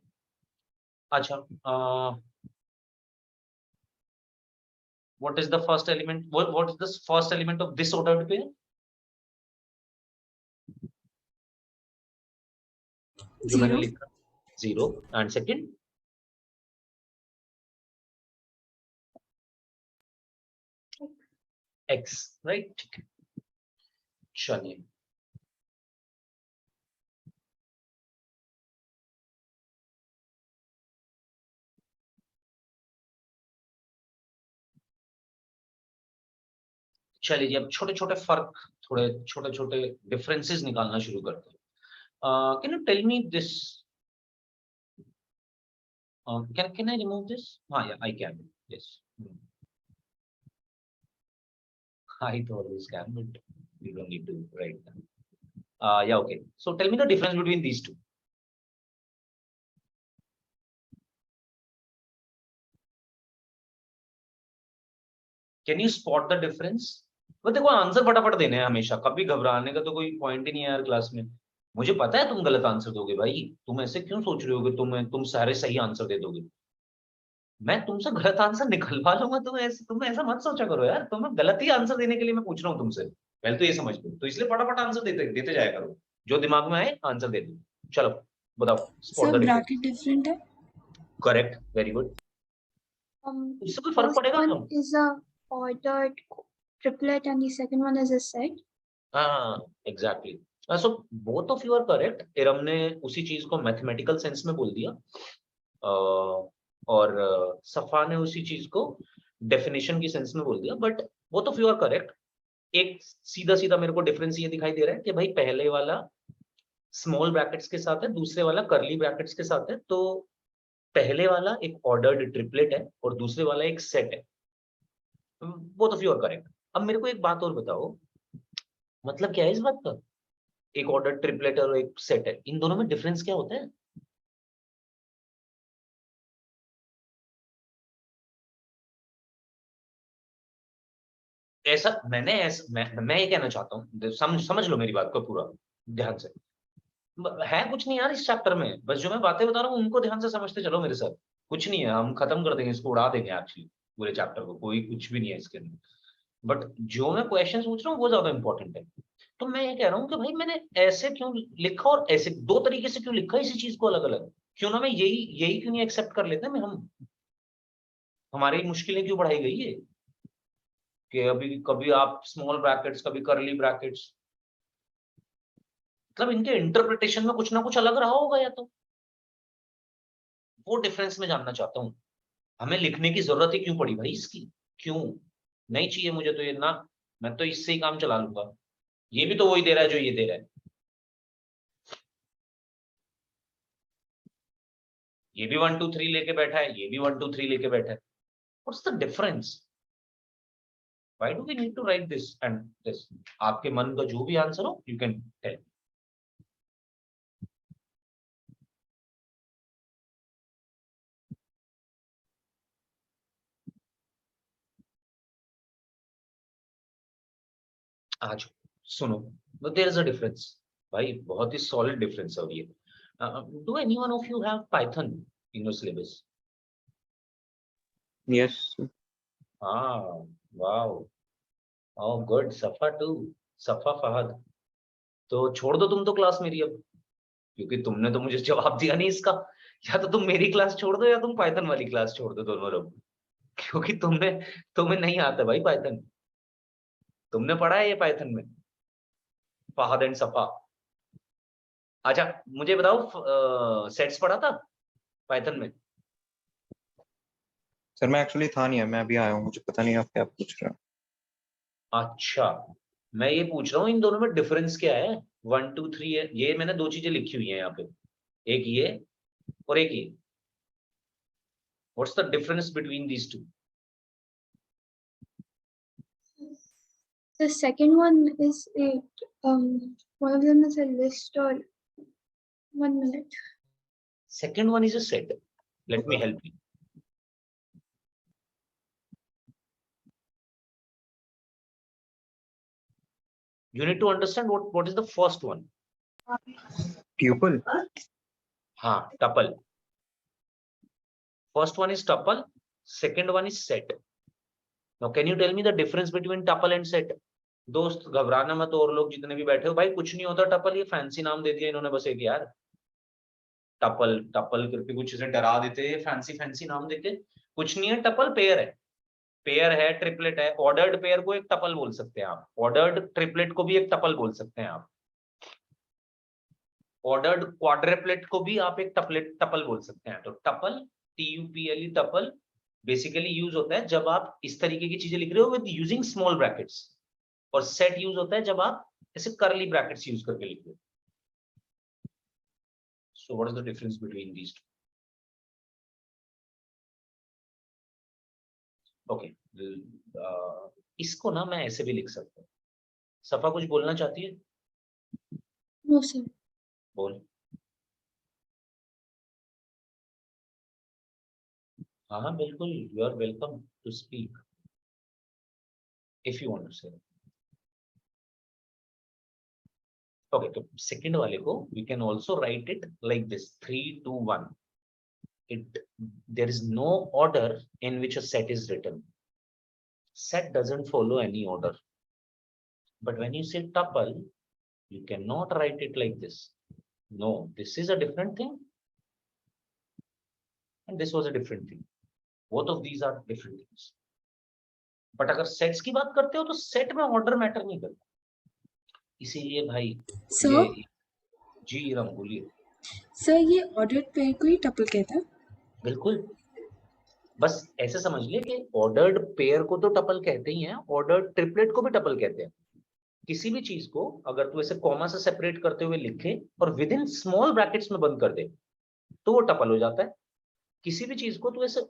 अच्छा, what is the first element? What is the first element of this ordered pair? जो मैंने
0.
लिखा 0 and second x, right? ठीक है. चलिए, चलिए जी, अब छोटे छोटे फर्क, थोड़े छोटे छोटे डिफरेंसेस निकालना शुरू करते हैं. Can you tell me this? can I remove this? Yeah, I can. Yes. I thought this can, but we don't need to write that. Yeah, okay. So tell me the difference between these two. Can you spot the difference? वो देखो, answer फटाफट देने हैं हमेशा, कभी घबराने का तो कोई पॉइंट ही नहीं है यार क्लास में. मुझे पता है तुम गलत आंसर दोगे भाई, तुम ऐसे क्यों सोच रहे हो कि तुम सारे सही आंसर दे दोगे. मैं तुमसे गलत आंसर निकलवा लूंगा, तुम ऐसा मत सोचा करो यार. तुम्हें गलत ही आंसर देने के लिए मैं पूछ रहा हूँ तुमसे, पहले तो ये समझ लो. तो इसलिए फटाफट आंसर देते जाया करो, जो दिमाग में आए आंसर दे दो. चलो बताओ.
सर ब्रैकेट डिफरेंट है.
Correct, very good. इससे कोई फर्क
First
पड़ेगा?
one is a ordered triplet and the second one is a set.
हाँ, exactly. So both of you are correct. Iram ने उसी चीज को मैथमेटिकल सेंस में बोल दिया, और सफा ने उसी चीज को डेफिनेशन की सेंस में बोल दिया. But both of you are correct. एक सीधा सीधा मेरे को डिफरेंस ये दिखाई दे रहा है कि भाई पहले वाला स्मॉल ब्रैकेट्स के साथ है, दूसरे वाला कर्ली ब्रैकेट्स के साथ है. तो पहले वाला एक ऑर्डर्ड ट्रिपलेट है और दूसरे वाला एक सेट है. Both of you are correct. अब मेरे को एक बात और बताओ, मतलब क्या है इस बात का? एक ऑर्डर ट्रिपलेट और एक सेट है, इन दोनों में डिफरेंस क्या होता है? ऐसा मैं ये कहना चाहता हूँ, समझ लो मेरी बात को पूरा ध्यान से. है कुछ नहीं यार इस चैप्टर में, बस जो मैं बातें बता रहा हूँ उनको ध्यान से समझते चलो मेरे साथ. कुछ नहीं है, हम खत्म कर देंगे इसको, उड़ा देंगे एक्चुअली पूरे चैप्टर को. कोई कुछ भी नहीं है इसके अंदर. बट जो मैं क्वेश्चन पूछ रहा हूँ वो ज्यादा इंपॉर्टेंट है. तो मैं ये कह रहा हूँ कि भाई मैंने ऐसे क्यों लिखा और ऐसे दो तरीके से क्यों लिखा इसी चीज को अलग अलग. क्यों ना मैं यही क्यों नहीं एक्सेप्ट कर लेते? मैं हम हमारी मुश्किलें क्यों बढ़ाई गई है कि अभी कभी आप स्मॉल ब्रैकेट्स कभी कर्ली ब्रैकेट्स. मतलब इनके इंटरप्रिटेशन में कुछ ना कुछ अलग रहा होगा या तो. वो डिफरेंस में जानना चाहता हूँ. हमें लिखने की जरूरत ही क्यों पड़ी भाई इसकी? क्यों नहीं चाहिए मुझे तो ये ना. मैं तो इससे ही काम चला लूंगा. ये भी तो वही दे रहा है जो ये दे रहा है. ये भी 1 2 3 लेके बैठा है, ये भी 1 2 3 लेके बैठा है. What's the difference? Why do we need to write this and this? आपके मन का जो भी आंसर हो यू कैन टेल. आज सुनो, देयर इज अ डिफरेंस भाई, बहुत ही सॉलिड डिफरेंस है. और ये do anyone of you have Python in your syllabus?
Yes.
हाँ, वाओ, ओह गुड. सफा टू, सफा फहद. तो छोड़ दो तुम तो क्लास मेरी अब, क्योंकि तुमने तो मुझे जवाब दिया नहीं इसका. या तो तुम मेरी क्लास छोड़ दो या तुम पाइथन वाली क्लास छोड़ दो, दोनों लोग. क्योंकि तुम्हें नहीं आता भाई पाइथन. तुमने पढ़ा है ये पाइथन में, फहद एंड सफा. अच्छा मुझे बताओ, सेट्स पढ़ा था पाइथन में?
सर मैं एक्चुअली था नहीं है, मैं अभी आया हूँ, मुझे पता नहीं आप क्या पूछ रहे हो.
अच्छा, मैं ये पूछ रहा हूँ इन दोनों में डिफरेंस क्या है. 1 2 3 है, ये मैंने दो चीजें लिखी हुई है यहाँ पे, एक ये और एक ये. What's the difference between these two?
The second one is one of them is a list or 1 minute.
Second one is a set. Let me help you. You need to understand what is the first one.
Tuple.
हाँ, tuple. First one is tuple, second one is set. Now can you tell me the difference between tuple and set? दोस्त घबराना मत, और लोग जितने भी बैठे हो, भाई कुछ नहीं होता टपल, ये फैंसी नाम दे दिया इन्होंने बस एक यार. टपल टपल करके कुछ इसे डरा देते हैं, फैंसी फैंसी नाम देके. कुछ नहीं है, टपल पेयर है. पेयर है, ट्रिपलेट है. ऑर्डर्ड पेयर को एक टपल बोल सकते हैं आप. ऑर्डर्ड ट्रिपलेट को भी एक टपल बोल सकते हैं आप. ऑर्डर्ड क्वाड्रप्लेट को भी आप एक टपल बोल सकते हैं. तो tuple, TUPLE, tuple basically use होता है जब आप इस तरीके की चीजें लिख रहे हो विद यूजिंग स्मॉल ब्रैकेट्स, और सेट यूज होता है जब आप ऐसे करली ब्रैकेट्स यूज करके लिख रहे हो. So what is the difference between these two? Okay, इसको ना मैं ऐसे भी लिख सकता हूँ. सफा कुछ बोलना चाहती है?
No, sir.
बोल. हाँ बिल्कुल, you are welcome to speak if you want to say. Okay, तो सेकंड वाले को we can also write it like this, 3, 2, 1. It, there is no order in which a set is written. Set doesn't follow any order. But when you say tuple, you cannot write it like this. No, this is a different thing, and this was a different thing. Both of these are different things. But अगर sets की बात करते हो तो set में order matter नहीं करता. इसीलिए भाई
सर
जी राम बोलिए.
सर ये ऑर्डर्ड पेयर को ही टपल कहता है.
बिल्कुल, बस ऐसे समझ लिए कि ऑर्डर्ड पेयर को तो टपल कहते ही हैं, ऑर्डर्ड ट्रिपलेट को भी टपल कहते हैं. किसी भी चीज को अगर तू ऐसे कॉमा से सेपरेट करते हुए लिखे और विद इन स्मॉल ब्रैकेट्स में बंद कर दे तो वो टपल हो जाता है. किसी भी चीज को तू ऐसे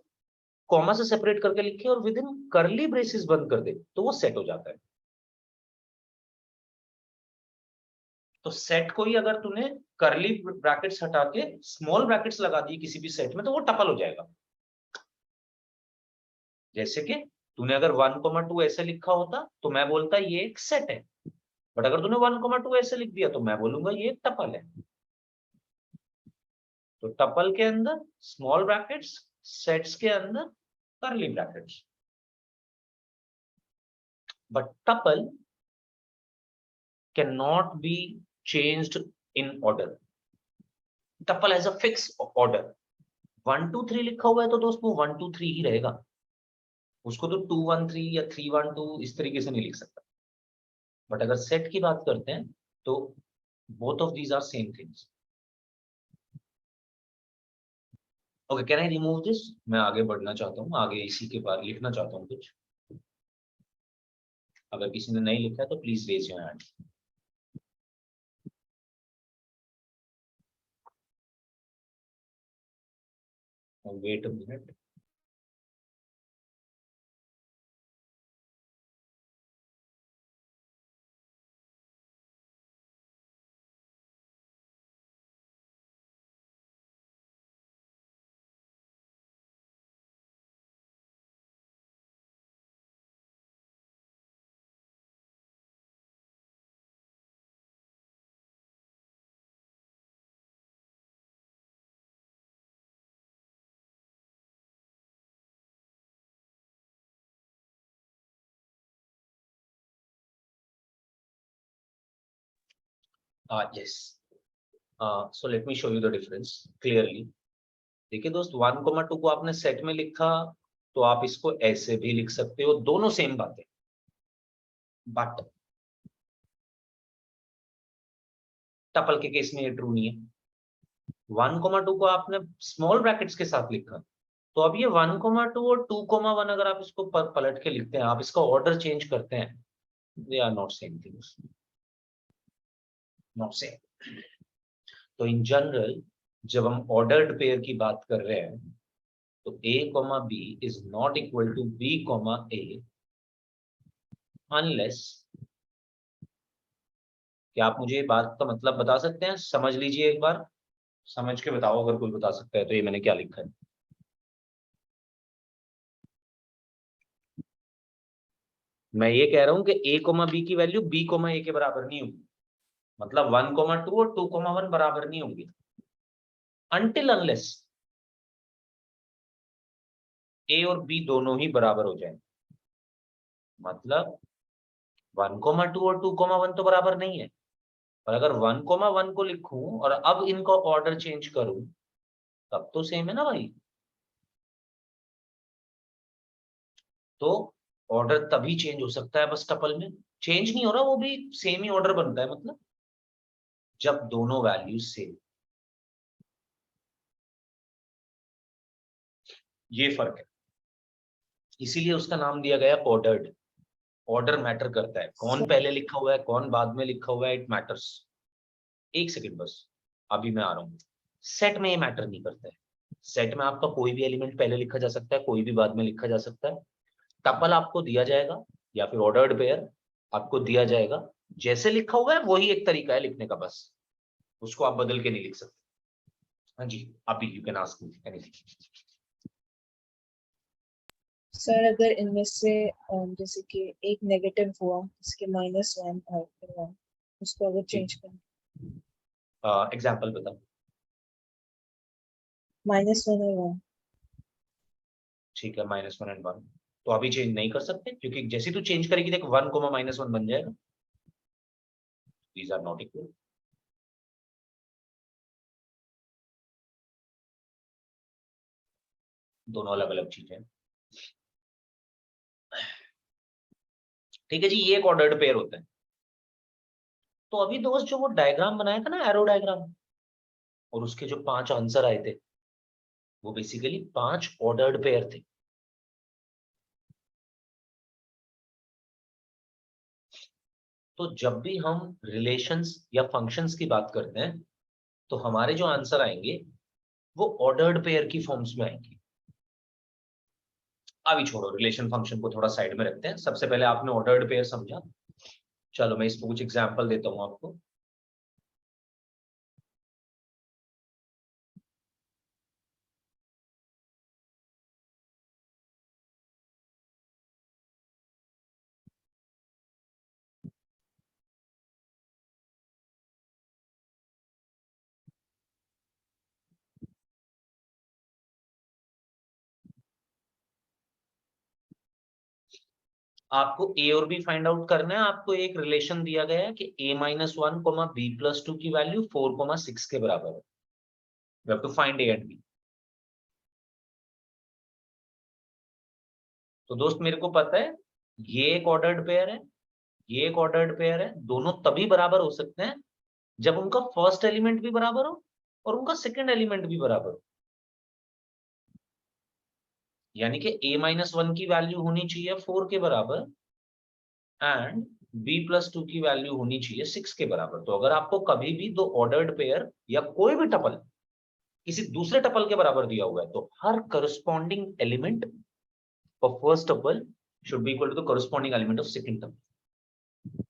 कॉमा से सेपरेट करके लिखे और विद इन कर्ली ब्रेसेस बंद कर दे तो वो सेट हो जाता है. तो सेट को ही अगर तूने कर्ली ब्रैकेट्स हटा के स्मॉल ब्रैकेट्स लगा दिए किसी भी सेट में तो वो टपल हो जाएगा. जैसे कि तूने अगर 1,2 ऐसे लिखा होता तो मैं बोलता ये एक सेट है, बट अगर तूने 1,2 ऐसे लिख दिया तो मैं बोलूंगा ये एक टपल है. तो टपल के अंदर स्मॉल ब्रैकेट्स, सेट्स के अंदर curly brackets. But tuple can not be changed in order. Tuple has a fixed order. 1, 2, 3 लिखा हुआ है तो दोस्त वो 1, 2, 3 ही रहेगा. उसको तो 2, 1, 3 या 3, 1, 2 इस तरीके से नहीं लिख सकता. बट अगर सेट की बात करते हैं तो both of these are same things. Okay, can I remove this? मैं आगे बढ़ना चाहता हूँ, आगे इसी के बाद लिखना चाहता हूँ कुछ. अगर किसी ने नहीं लिखा है तो please raise your hand. Wait a minute. Yes. So let me show you the difference clearly. देखिए दोस्त, 1,2 को आपने सेट में लिखा तो आप इसको ऐसे भी लिख सकते हो, दोनों सेम बातें. बट टपल के केस में ये ट्रू नहीं है. 1,2 को आपने स्मॉल ब्रैकेट्स के साथ लिखा तो अब ये 1,2 और 2,1 अगर आप इसको पलट के लिखते हैं, आप इसका ऑर्डर चेंज करते हैं, they are not same things. Not same. तो इन जनरल जब हम ऑर्डर्ड पेयर की बात कर रहे हैं तो A, B is not equal to B, A unless. क्या आप मुझे बात का मतलब बता सकते हैं? समझ लीजिए एक बार, समझ के बताओ अगर कोई बता सकता है तो ये मैंने क्या लिखा है. मैं ये कह रहा हूं कि A, B की वैल्यू B, A के बराबर नहीं होगी. मतलब 1,2 और 2,1 बराबर नहीं होंगे. अनटिल अनलेस ए और बी दोनों ही बराबर हो जाए। मतलब 1,2 और 2,1 तो बराबर नहीं है, और अगर 1,1 को लिखूं और अब इनको ऑर्डर चेंज करूं तब तो सेम है ना भाई। तो ऑर्डर तभी चेंज हो सकता है बस टपल में, चेंज नहीं हो रहा, वो भी सेम ही ऑर्डर बनता है, मतलब जब दोनों वैल्यूज सेम। ये फर्क है, इसीलिए उसका नाम दिया गया ऑर्डर्ड। ऑर्डर मैटर करता है, कौन पहले लिखा हुआ है कौन बाद में लिखा हुआ है, इट मैटर्स। एक सेकंड बस, अभी मैं आ रहा हूं। सेट में ये मैटर नहीं करता है। सेट में आपका कोई भी एलिमेंट पहले लिखा जा सकता है, कोई भी बाद में लिखा जा सकता है। टपल आपको दिया जाएगा या फिर ऑर्डर्ड पेयर आपको दिया जाएगा, जैसे लिखा हुआ है वही एक तरीका है लिखने का, बस उसको आप बदल के नहीं लिख सकते। हाँ जी, अभी you can ask me anything.
Sir अगर इनमें से जैसे कि एक नेगेटिव हुआ इसके -1 और फिर 1 उसको अगर चेंज करें
एग्जाम्पल बताओ।
-1 और 1
ठीक है, -1 एंड 1 तो अभी चेंज नहीं कर सकते, क्योंकि जैसे तू चेंज करेगी देख 1, -1 बन जाएगा। These are not equal. दोनों अलग अलग चीजें हैं। ठीक है जी, ये एक ऑर्डर्ड पेयर होता है। तो अभी दोस्त जो वो डायग्राम बनाया था ना, एरो डायग्राम, और उसके जो 5 आंसर आए थे वो बेसिकली 5 ऑर्डर्ड पेयर थे। तो जब भी हम रिलेशंस या फंक्शंस की बात करते हैं तो हमारे जो आंसर आएंगे वो ऑर्डर्ड पेयर की फॉर्म्स में आएंगे। अभी छोड़ो, रिलेशन फंक्शन को थोड़ा साइड में रखते हैं। सबसे पहले आपने ऑर्डर्ड पेयर समझा, चलो मैं इसको कुछ एग्जांपल देता हूं आपको। आपको ए और बी फाइंड आउट करना है। आपको एक रिलेशन दिया गया है कि a-1, b+2 की वैल्यू 4,6 के बराबर है। You have to find A and B. तो दोस्त मेरे को पता है ये एक ऑर्डर्ड पेयर है, ये एक ऑर्डर्ड पेयर है, दोनों तभी बराबर हो सकते हैं जब उनका फर्स्ट एलिमेंट भी बराबर हो और उनका सेकंड एलिमेंट भी बराबर हो। यानी कि a-1 की वैल्यू होनी चाहिए 4 के बराबर एंड b+2 की वैल्यू होनी चाहिए 6 के बराबर। तो अगर आपको कभी भी दो ऑर्डर्ड पेयर या कोई भी टपल किसी दूसरे टपल के बराबर दिया हुआ है तो हर corresponding element of first tuple should be equal to the corresponding element of second tuple.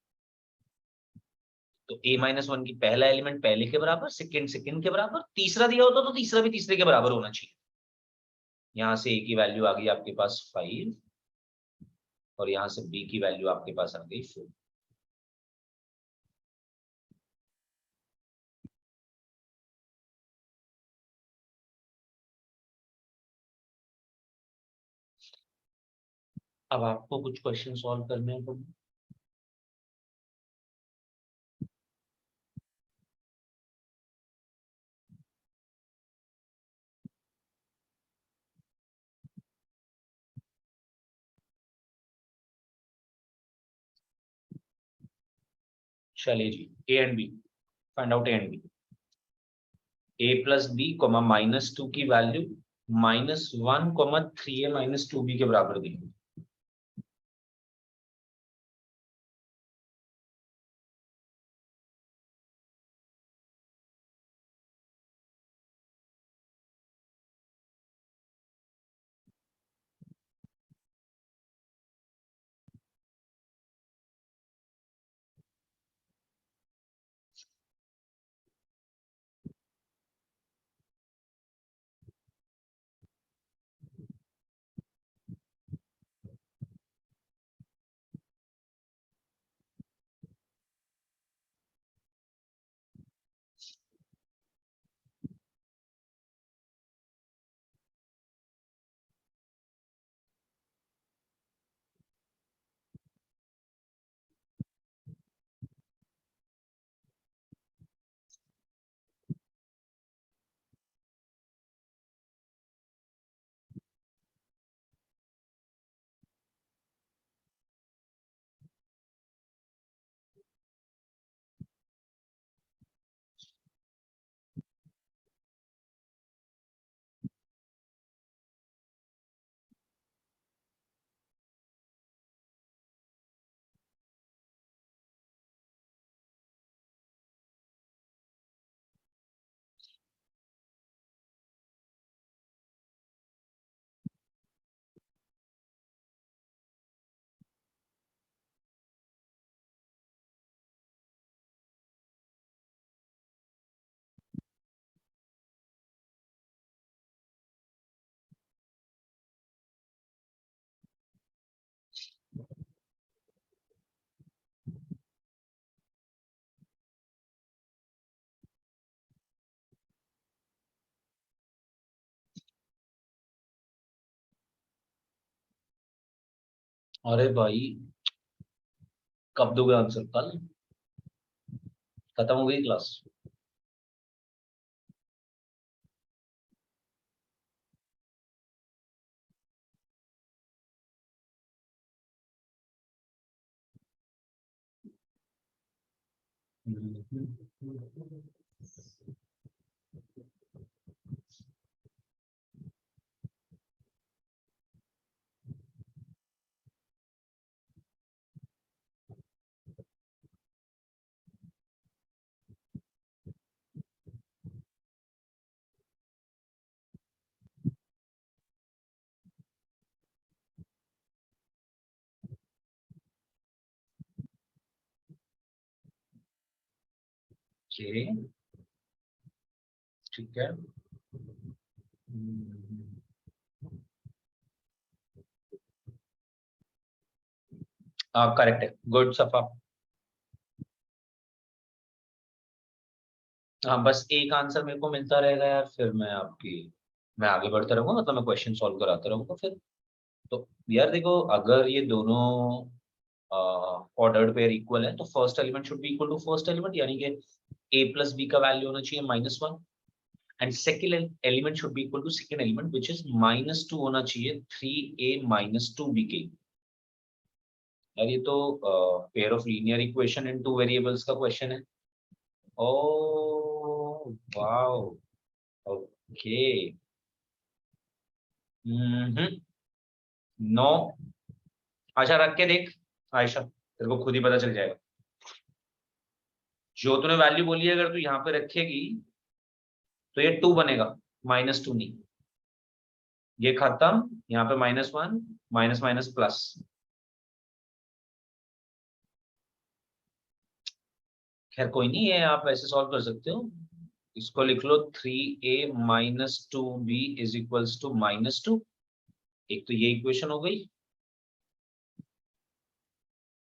तो a-1 की पहला एलिमेंट पहले के बराबर, सेकंड सेकंड के बराबर, तीसरा दिया होता तो तीसरा भी तीसरे के बराबर होना चाहिए। यहां से a की वैल्यू आ गई आपके पास 5 और यहां से b की वैल्यू आपके पास आ गई 4। अब आपको कुछ क्वेश्चन सॉल्व करने हैं तो चलिए जी, A and B find out. A and B, a+b, -2 की वैल्यू -1, 3a-2b के बराबर दी। अरे भाई कब दोगे आंसर? कल खत्म हो गई क्लास? ओके, ठीक है। करेक्ट है, गुड सफा। हाँ, बस एक आंसर मेरे को मिलता रहेगा यार, फिर मैं आगे बढ़ता रहूंगा, मतलब मैं क्वेश्चन सॉल्व कराता रहूंगा फिर। तो यार देखो, अगर ये दोनों ऑर्डर्ड पेयर इक्वल है तो first element should be equal to first element, यानी कि a प्लस बी का वैल्यू होना चाहिए -1, and second element should be equal to second element which is -2 होना चाहिए 3a - 2b के। यार ये तो pair of linear equation in two variables का क्वेश्चन है। Oh wow, okay. नो, आशा रख के देख, आयशा तेरे को खुद ही पता चल जाएगा। जो तूने वैल्यू बोली है अगर तू यहाँ पे रखेगी तो ये 2 बनेगा, -2 नहीं। ये खत्म, यहाँ पे -1, माइनस माइनस प्लस। खैर कोई नहीं, ये आप ऐसे सॉल्व कर सकते हो। इसको लिख लो 3a - 2b is equals to -2। एक तो ये इक्वेशन हो गई,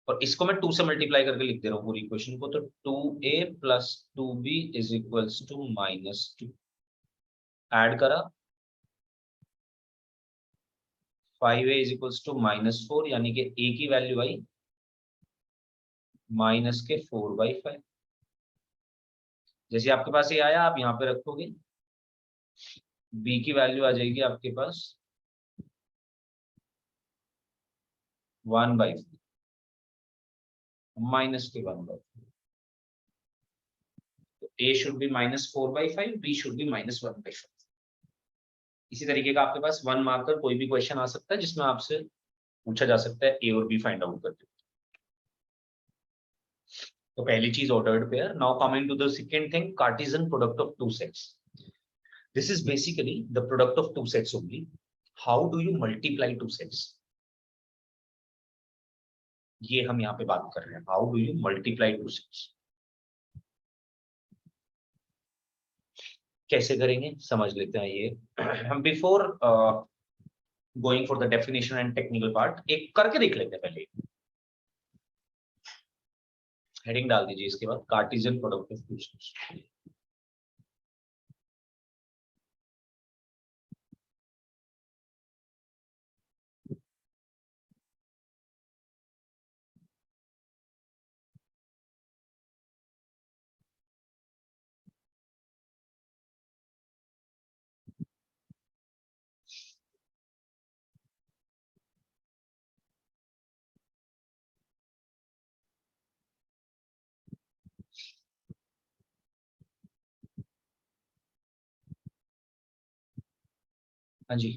और इसको मैं 2 से मल्टीप्लाई करके लिख दे रहा हूँ पूरी इक्वेशन को, तो 2a + 2b is equals to -2। Add करा, 5a इज इक्वल्स टू -4, यानी कि a की वैल्यू आई -4/5। जैसे आपके पास ये आया, आप यहाँ पे रखोगे, b की वैल्यू आ जाएगी आपके पास 1/4, -1/4। तो a should be -4/5, b should be -1/5। इसी तरीके का आपके पास 1 मार्कर कोई भी क्वेश्चन आ सकता है जिसमें आपसे पूछा जा सकता है a और b फाइंड आउट करके। तो पहली चीज ordered pair. Now coming to the second thing, Cartesian product of two sets. This is basically the product of two sets only. How do you multiply two sets, ये हम यहाँ पे बात कर रहे हैं। How do you multiply two sets, कैसे करेंगे समझ लेते हैं ये। हम before going for the definition and technical part एक करके देख लेते हैं। पहले हेडिंग डाल दीजिए, इसके बाद Cartesian product of two sets. हाँ जी,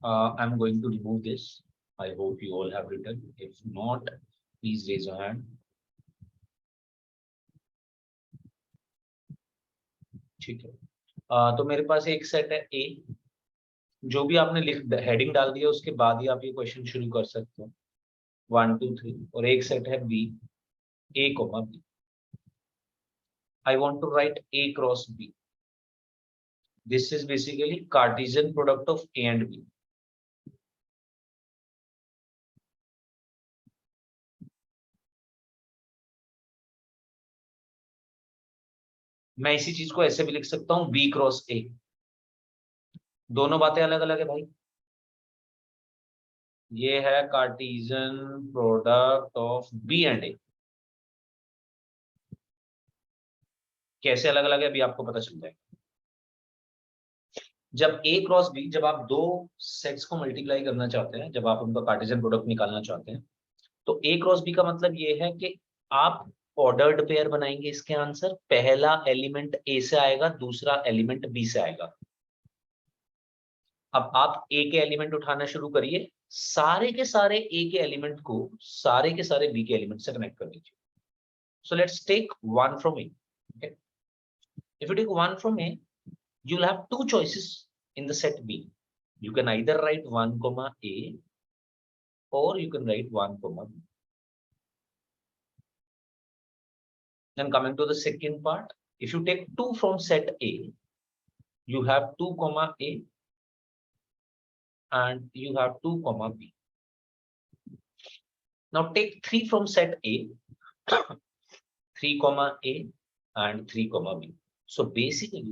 I am going to remove this. I hope you all have written, if not please raise your hand. ठीक है, तो मेरे पास एक सेट है ए, जो भी आपने लिख हेडिंग डाल दिया उसके बाद ही आप ये क्वेश्चन शुरू कर सकते हो, 1 2 3। और एक सेट है B, A comma B. I want to write A cross B. This is basically Cartesian product of A and B. मैं इसी चीज को ऐसे भी लिख सकता हूँ, बी क्रॉस ए। दोनों बातें अलग अलग है भाई। ये है Cartesian product of B and A. कैसे अलग अलग है अभी आपको पता चल जाएगा। जब ए क्रॉस बी, जब आप दो सेट्स को मल्टीप्लाई करना चाहते हैं, जब आप उनका कार्टेशियन प्रोडक्ट निकालना चाहते हैं, तो ए क्रॉस बी का मतलब ये है कि आप ऑर्डर्ड पेयर बनाएंगे। इसके आंसर पहला एलिमेंट ए से आएगा, दूसरा एलिमेंट बी से आएगा। अब आप ए के एलिमेंट उठाना शुरू करिए, सारे के सारे ए के एलिमेंट को सारे के सारे बी के एलिमेंट से कनेक्ट कर दीजिए। So let's take one from A. If you take one from A, you'll have two choices in the set B. You can either write 1 comma A or you can write 1 comma B. Then coming to the second part, if you take 2 from set A, you have 2 comma A and you have 2 comma B. Now take 3 from set A, 3 comma A and 3 comma B. So basically,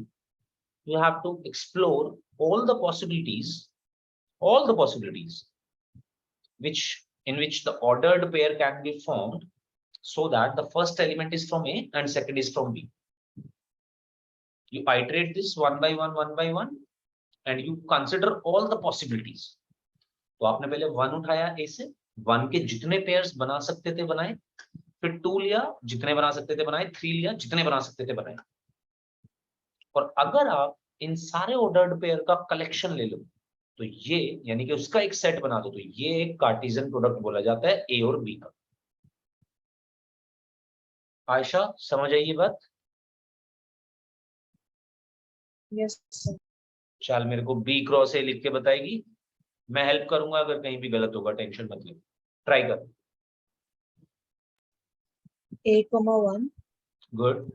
you have to explore all the possibilities in which the ordered pair can be formed, so that the first element is from A and second is from B. You iterate this one by one, and you consider all the possibilities. तो आपने पहले 1 उठाया A से, 1 के जितने pairs बना सकते थे बनाए, फिर 2 लिया, जितने बना सकते थे बनाए, 3 लिया, जितने बना सकते थे बनाए। और अगर आप इन सारे ऑर्डर्ड पेयर का कलेक्शन ले लो, तो ये यानी कि उसका एक सेट बना दो, तो ये एक कार्टेशियन प्रोडक्ट बोला जाता है ए और बी का। आयशा समझ आई ये बात?
Yes sir.
चल मेरे को बी क्रॉस ए लिख के बताएगी, मैं हेल्प करूंगा, अगर कहीं भी गलत होगा टेंशन मत ले, ट्राई कर।
A, 1,
गुड,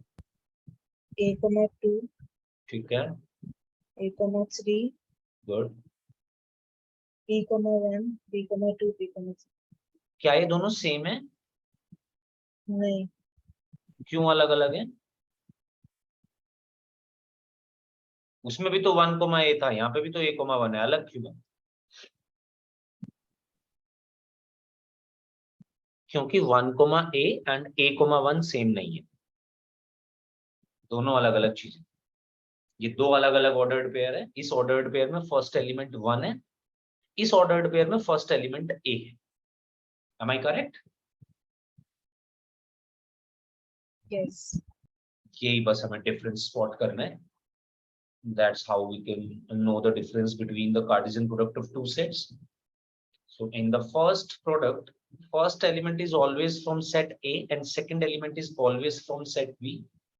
A, 2,
ठीक है,
A, 3,
good.
B, 1, B, 2, B, 3।
क्या ये दोनों सेम है?
नहीं,
क्यों अलग अलग है? उसमें भी तो 1 कोमा ए था, यहाँ पे भी तो ए कोमा 1 है, अलग क्यों है? क्योंकि 1 comma A and A comma 1 same नहीं है, दोनों अलग अलग चीजें। ये दो अलग अलग ऑर्डर्ड पेयर है। इस ऑर्डर्ड पेयर में फर्स्ट एलिमेंट 1 है, इस ऑर्डर्ड पेयर में फर्स्ट एलिमेंट ए है। Am I correct?
यस।
यही बस हमें डिफरेंस स्पॉट करना है। That's how we can know the difference between the Cartesian product of two sets. So in the first product, first element is always from set A and second element is always from set B,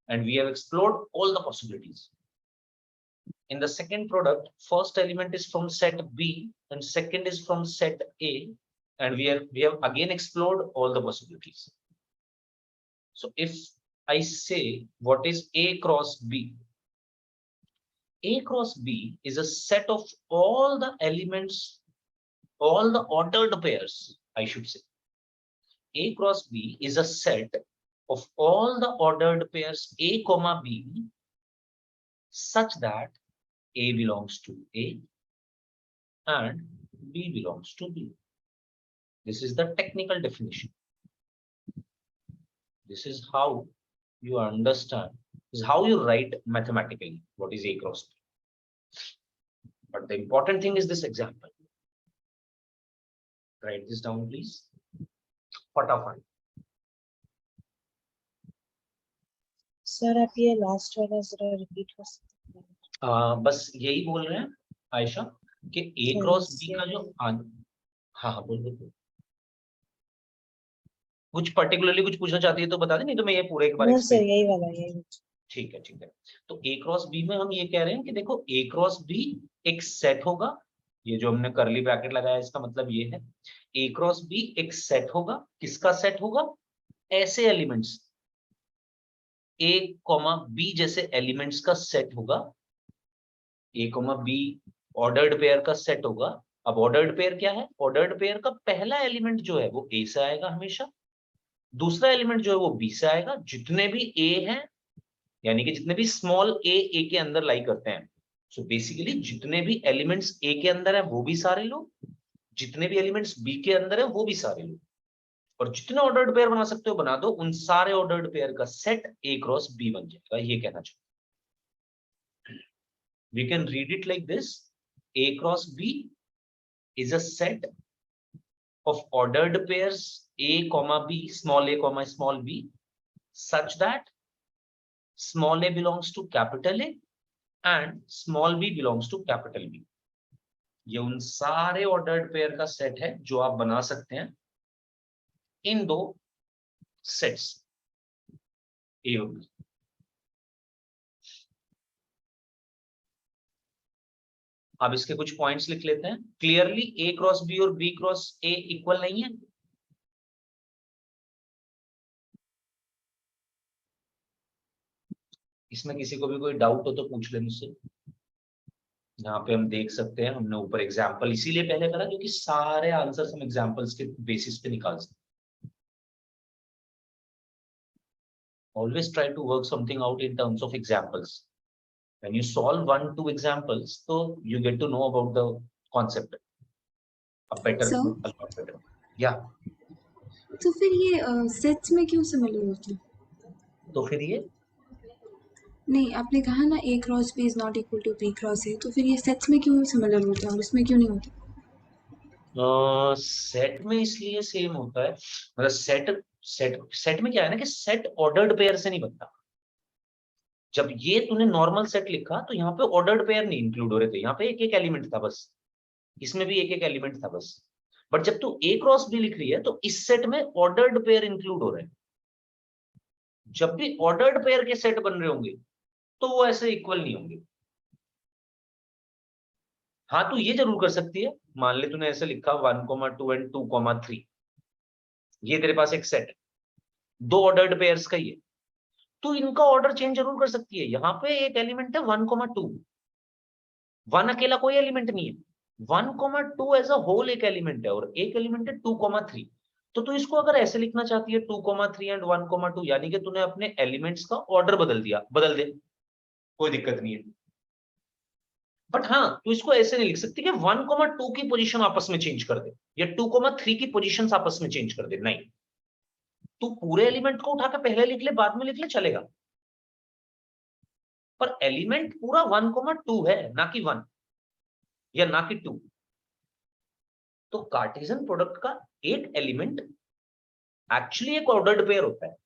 and we have explored all the possibilities. In the second product, first element is from set B and second is from set A, and we have again explored all the possibilities. So if I say what is A cross B, A cross B is a set of all the elements, all the ordered pairs, I should say. A cross B is a set of all the ordered pairs A comma B, such that A belongs to A and B belongs to B. This is the technical definition. This is how you understand, is how you write mathematically what is A cross B. But the important thing is this example. Write this down, please. फटाफट।
Sir आप ये last वाला जरा repeat कर सकते हैं?
बस यही बोल रहे हैं आयशा कि ए क्रॉस बी का जो हाँ हाँ बोल दो। कुछ पर्टिकुलरली कुछ पूछना चाहती है तो बता दें, नहीं तो मैं ये पूरे एक बार
नो
explain-
सर यही वाला यही।
ठीक है ठीक है। तो ए क्रॉस बी में हम ये कह रहे हैं कि देखो ए क्रॉस बी एक सेट होगा, ये जो हमने करली ब्रैकेट लगाया इसका मतलब ये है ए क्रॉस बी एक सेट होगा। किसका सेट होगा? ऐसे एलिमेंट्स ए कॉमा बी जैसे एलिमेंट्स का सेट होगा। ए कॉमा बी ऑर्डर्ड पेयर का सेट होगा। अब ऑर्डर्ड पेयर क्या है? ऑर्डर्ड पेयर का पहला एलिमेंट जो है वो ए से आएगा हमेशा, दूसरा एलिमेंट जो है वो बी से आएगा। जितने भी ए हैं यानी कि जितने भी स्मॉल ए के अंदर लाई करते हैं, सो बेसिकली जितने भी एलिमेंट्स ए के अंदर है वो भी सारे लो, जितने भी एलिमेंट्स बी के अंदर है वो भी सारे लो, और जितने ऑर्डर्ड पेयर बना सकते हो बना दो, उन सारे ऑर्डर्ड पेयर का सेट ए क्रॉस बी बन जाएगा, ये कहना चाहिए। We can read it like this: A cross B is a set of ordered pairs A comma B, small a comma small b, such that small a belongs to capital A and small b belongs to capital B. ये उन सारे ordered pair का set है जो आप बना सकते हैं इन दो सेट्स ए और बी। अब इसके कुछ पॉइंट्स लिख लेते हैं। क्लियरली ए क्रॉस बी और बी क्रॉस ए इक्वल नहीं है। इसमें किसी को भी कोई डाउट हो तो पूछ ले मुझसे। यहाँ पे हम देख सकते हैं, हमने ऊपर एग्जाम्पल इसीलिए पहले करा क्योंकि सारे आंसर्स हम एग्जाम्पल्स के बेसिस पे निकाल सकते हैं। Always try to work something out in terms of examples. When you solve 1-2 examples, so you get to know about the concept a better,
So?
a lot better. Yeah.
तो फिर ये sets में क्यों similar होता है?
तो फिर ये
नहीं, आपने कहा ना A cross B is not equal to B cross A, तो फिर ये सेट्स में क्यों सिमिलर होता है और इसमें क्यों नहीं होता?
सेट में इसलिए सेम होता है, मतलब सेट में क्या है ना कि सेट ऑर्डर्ड पेयर से नहीं बनता। जब ये तूने नॉर्मल सेट लिखा तो यहाँ पे ऑर्डर्ड पेयर नहीं इंक्लूड हो रहे थे, यहाँ पे एक एक एलिमेंट था बस, इसमें भी एक एक एलिमेंट था बस। बट जब तू ए क्रॉस बी लिख रही है तो इस सेट में ऑर्डर्ड पेयर इंक्लूड हो रहे हैं। जब भी ऑर्डर्ड पेयर के सेट बन रहे होंगे तो वो ऐसे इक्वल नहीं होंगे। हाँ, तू ये जरूर कर सकती है, मान ले तूने ऐसे लिखा 1,2 एंड 2,3, ये तेरे पास एक सेट है, दो ऑर्डर्ड पेयर्स का ही है, तो इनका ऑर्डर चेंज जरूर कर सकती है। यहाँ पे एक एलिमेंट है 1,2, 1 अकेला कोई एलिमेंट नहीं है, 1,2 एज अ होल एक एलिमेंट है, और एक एलिमेंट है 2,3। तो तू इसको अगर ऐसे लिखना चाहती है 2,3 एंड 1,2, यानी कि तूने अपने एलिमेंट्स का ऑर्डर बदल दिया, बदल दे, कोई दिक्कत नहीं है। बट हाँ, तू इसको ऐसे नहीं लिख सकती कि 1,2 की पोजीशन आपस में चेंज कर दे या 2,3 की पोजीशन आपस में चेंज कर दे, नहीं। तू पूरे एलिमेंट को उठा के पहले लिख ले बाद में लिख ले, चलेगा, पर एलिमेंट पूरा 1,2 है, ना कि 1 या ना कि 2। तो कार्टेशियन प्रोडक्ट का एक एलिमेंट एक्चुअली एक ऑर्डर्ड पेयर होता है,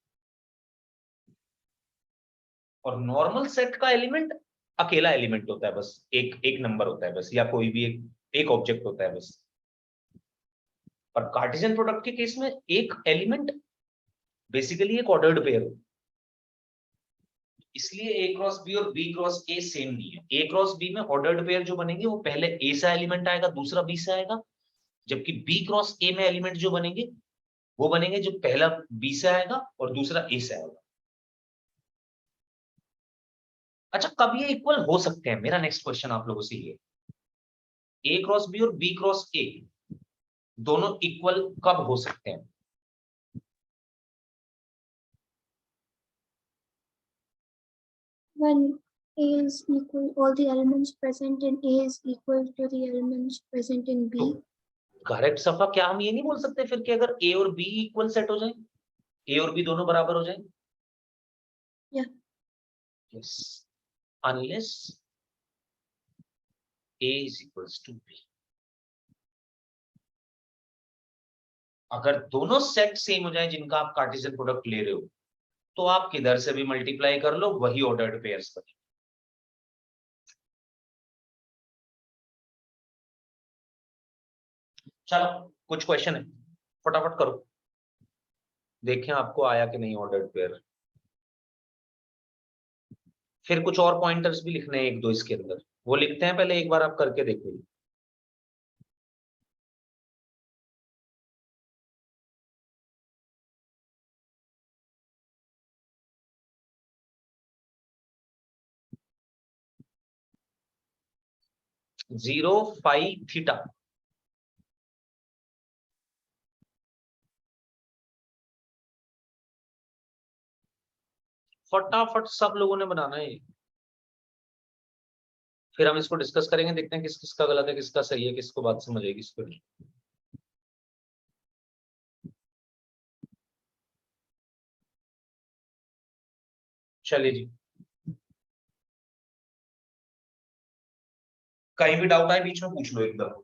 और नॉर्मल सेट का एलिमेंट अकेला एलिमेंट होता है, बस एक नंबर होता है बस, या कोई भी एक ऑब्जेक्ट होता है बस। पर कार्टेशियन प्रोडक्ट के केस में एक एलिमेंट बेसिकली एक ऑर्डर्ड पेयर होता है। इसलिए ए क्रॉस बी और बी क्रॉस ए सेम नहीं है। ए क्रॉस बी में ऑर्डर्ड पेयर जो बनेंगे वो पहले ए से एलिमेंट आएगा, दूसरा बी से आएगा, जबकि बी क्रॉस ए में एलिमेंट जो बनेंगे वो बनेंगे जो पहला बी से आएगा और दूसरा ए से आएगा। अच्छा, कब ये इक्वल हो सकते हैं, मेरा नेक्स्ट क्वेश्चन आप लोगों से ये, ए क्रॉस बी और बी क्रॉस ए दोनों इक्वल कब हो सकते हैं?
When A is equal, all the elements present in A is equal to the elements present in B.
Correct सफा, क्या हम ये नहीं बोल सकते फिर कि अगर ए और बी इक्वल सेट हो जाए, ए और बी दोनों बराबर हो जाए?
Yeah.
Yes, unless A is equals to B। अगर दोनों सेट सेम हो जाए जिनका आप कार्टेशियन प्रोडक्ट ले रहे हो, तो आप किधर से भी मल्टीप्लाई कर लो, वही ऑर्डर्ड पेयर्स बने। चलो कुछ क्वेश्चन है, फटाफट करो, देखें आपको आया कि नहीं ऑर्डर्ड पेयर। फिर कुछ और पॉइंटर्स भी लिखने हैं एक दो इसके अंदर, वो लिखते हैं, पहले एक बार आप करके देखो। जीरो फाइव थीटा, फटाफट सब लोगों ने बनाना है। फिर हम इसको डिस्कस करेंगे, देखते हैं किस किसका गलत है, किसका सही है, किसको बात समझ आएगी, किसको नहीं। चलिए जी, कहीं भी डाउट आए बीच में पूछ लो एकदम।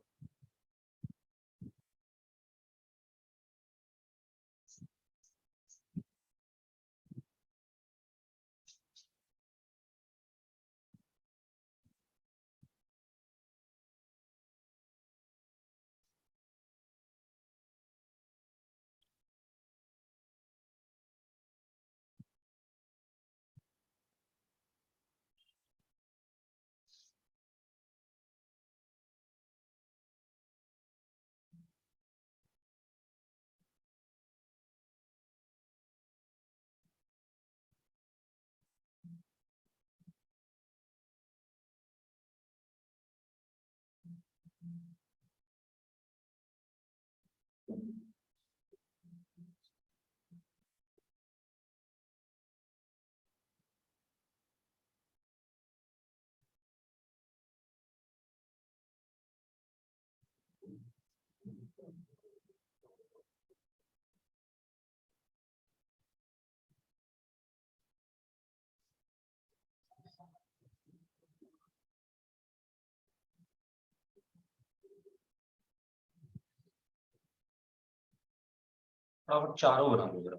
फटाफट चारों बना लो जरा।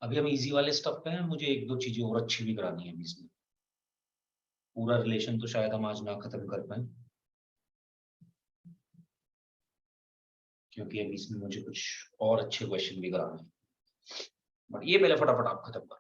अभी हम इजी वाले स्टफ पे हैं, मुझे एक दो चीजें और अच्छी भी करानी है अभी इसमें। पूरा रिलेशन तो शायद हम आज ना खत्म कर पाए, क्योंकि अभी इसमें मुझे कुछ और अच्छे क्वेश्चन भी कराने हैं, बट ये पहले फटाफट आप खत्म कर।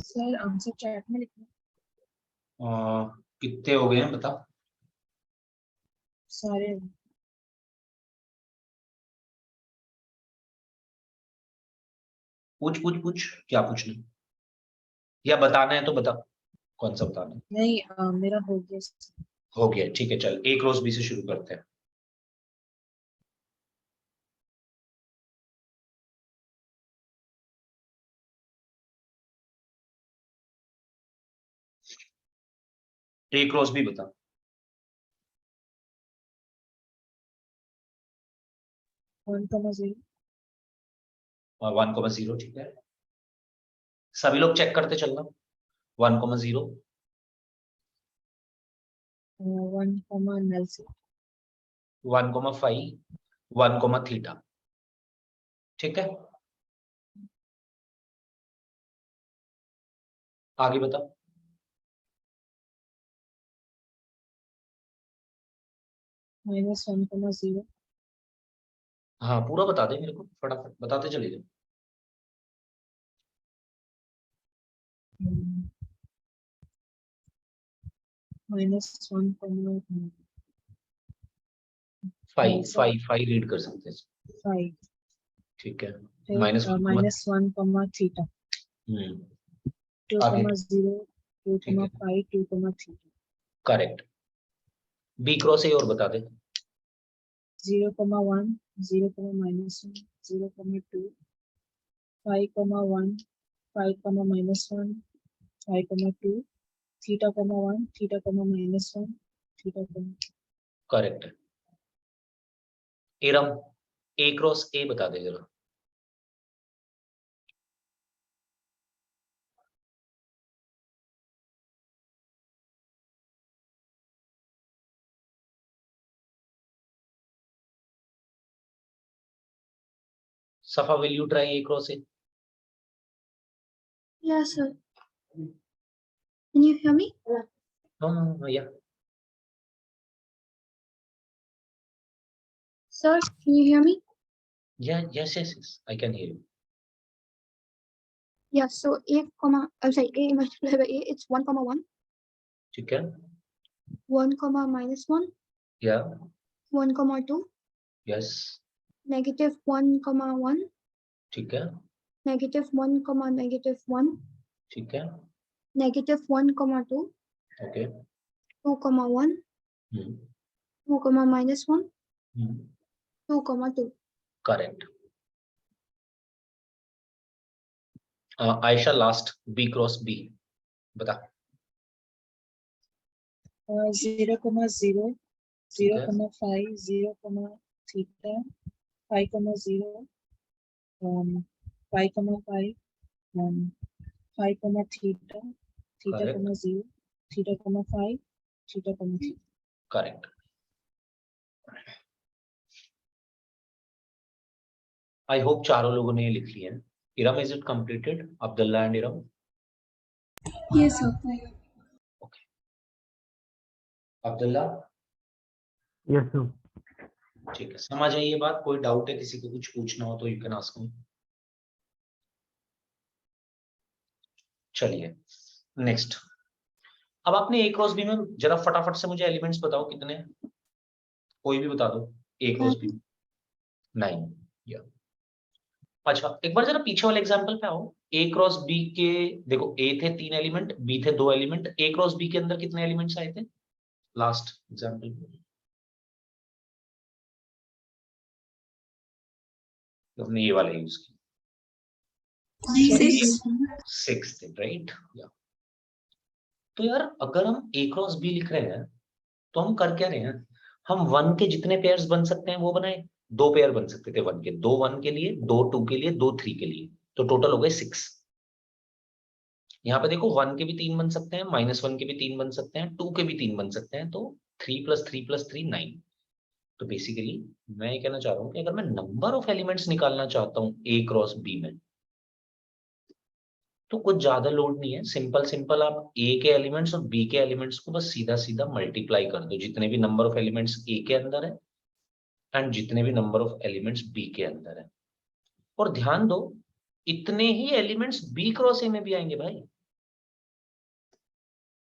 सर आंसर चैट में लिखना।
कितने हो गए हैं बता।
सारे
पूछ पूछ पूछ, क्या पूछना है? या बताना है तो बता, कौन सा बताना है?
नहीं, मेरा हो गया sir।
हो गया, ठीक है, चल एक रोज बी से शुरू करते हैं। एक रोज भी बता।
1,0
1,0, ठीक है। सभी लोग चेक करते चलना। 1,0,
1, null से
1,5, 1,θ, ठीक है। आगे बता।
-1, -0,
हाँ पूरा बता दे मेरे को, फटाफट बताते चले जाओ।
-1,
5
ऐसा
5 5 रीड कर सकते हैं।
5,
ठीक है,
फिर
-1
-1, थीटा, 2,
आगे
0, 2,
ठीक है
5, 2, theta,
correct. B cross A और बता दे।
0, 1, 0, -1, 0, 2, 5, 1, 5, -1, 5, 2, theta, 1, theta, -1, theta,
करेक्ट है। इरम ए क्रॉस ए बता दे जरा। Safa, will you try A cross A?
Yes, sir. Can you hear me?
No, yeah.
Sir, can you hear me?
Yes. I can hear you.
Yeah, so I'm sorry, A multiplied by A, it's 1, 1,
ठीक है
1, -1,
Yeah.
1, 2,
Yes.
-1, 1,
ठीक है
-1, -1,
ठीक है
-1, 2,
Okay.
2, 1,
Hmm.
2, -1,
Hmm.
2, 2.
Correct. Aisha, last B cross B बता।
0, 0,
ठीक
0,
है
5, 0, theta, 5, 0, 5, 5, 5, theta, theta,
Correct.
0, theta, 5, theta, theta.
Correct. I hope चारों लोगों ने ये लिख लिया है। Iram, is it completed? Abdullah and Iram.
Yes, sir.
Okay Abdullah
yes sir.
ठीक है, समझ आई ये बात? कोई डाउट है, किसी को कुछ पूछना हो तो यू कैन आस्क मी। चलिए नेक्स्ट। अब आपने ए क्रॉस बी में जरा फटाफट से मुझे एलिमेंट्स बताओ कितने हैं, कोई भी बता दो। ए क्रॉस बी 9 या अच्छा एक बार जरा पीछे वाले एग्जांपल पे आओ। ए क्रॉस बी के देखो, ए थे 3 एलिमेंट, बी थे 2 एलिमेंट, ए क्रॉस बी के अंदर कितने एलिमेंट्स आए थे लास्ट एग्जांपल में? तो हमने ये वाला यूज किया
6.
6 थे, राइट? या तो यार अगर हम ए क्रॉस बी लिख रहे हैं तो हम कर क्या रहे हैं? हम 1 के जितने पेयर्स बन सकते हैं वो बनाए। 2 पेयर बन सकते थे 1 के, 2 1 के लिए, 2 2 के लिए, 2 3 के लिए, तो टोटल हो गए 6। यहाँ पे देखो 1 के भी 3 बन सकते हैं, -1 के भी 3 बन सकते हैं, 2 के भी 3 बन सकते हैं, तो 3 + 3 + 3 9। तो बेसिकली मैं ये कहना चाह रहा हूँ कि अगर मैं नंबर ऑफ एलिमेंट्स निकालना चाहता हूँ ए क्रॉस बी में, तो कुछ ज्यादा लोड नहीं है। सिंपल सिंपल आप ए के एलिमेंट्स और बी के एलिमेंट्स को बस सीधा सीधा मल्टीप्लाई कर दो, जितने भी नंबर ऑफ एलिमेंट्स ए के अंदर है एंड जितने भी नंबर ऑफ एलिमेंट्स बी के अंदर है। और ध्यान दो, इतने ही एलिमेंट्स बी क्रॉस ए में भी आएंगे भाई।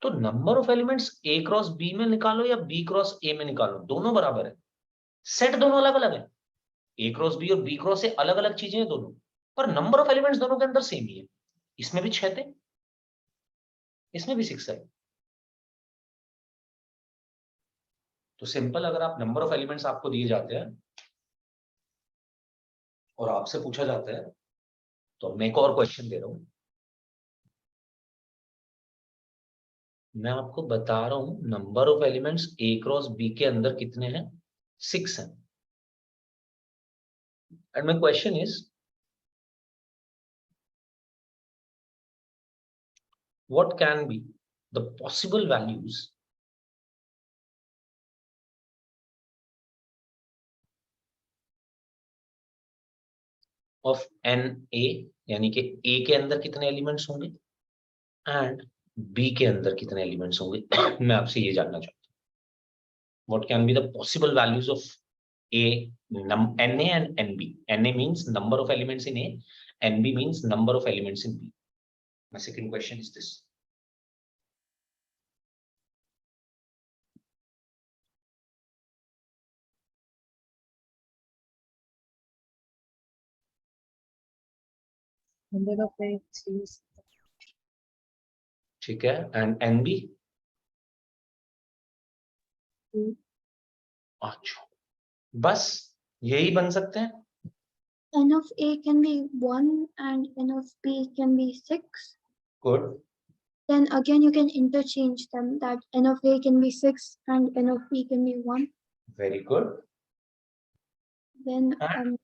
तो number of elements A cross B में निकालो या बी क्रॉस ए में निकालो, दोनों बराबर है। सेट दोनों अलग अलग है, ए क्रॉस बी और बी क्रॉस ए अलग अलग चीजें हैं दोनों, पर नंबर ऑफ एलिमेंट्स दोनों के अंदर सेम ही है। इसमें भी 6 थे, इसमें भी 6 है। तो सिंपल, अगर आप नंबर ऑफ एलिमेंट्स आपको दिए जाते हैं और आपसे पूछा जाता है, तो मैं एक और क्वेश्चन दे रहा हूं, मैं आपको बता रहा हूं number of elements A cross B के अंदर कितने हैं? 6 हैं। And my question is, what can be the possible values of n a, यानी कि a के अंदर कितने एलिमेंट्स होंगे एंड b के अंदर कितने एलिमेंट्स होंगे मैं आपसे ये जानना चाहता What can be the possible values of A, NA and NB? NA means number of elements in A, NB means number of elements in B. My second question is this.
Number of threes.
ठीक है, and NB? अच्छा, बस यही बन सकते हैं?
N of A can be 1 and N of B can be 6.
Good.
Then again you can interchange them, that N of A can be 6 and N of B can be 1.
Very good.
Then
And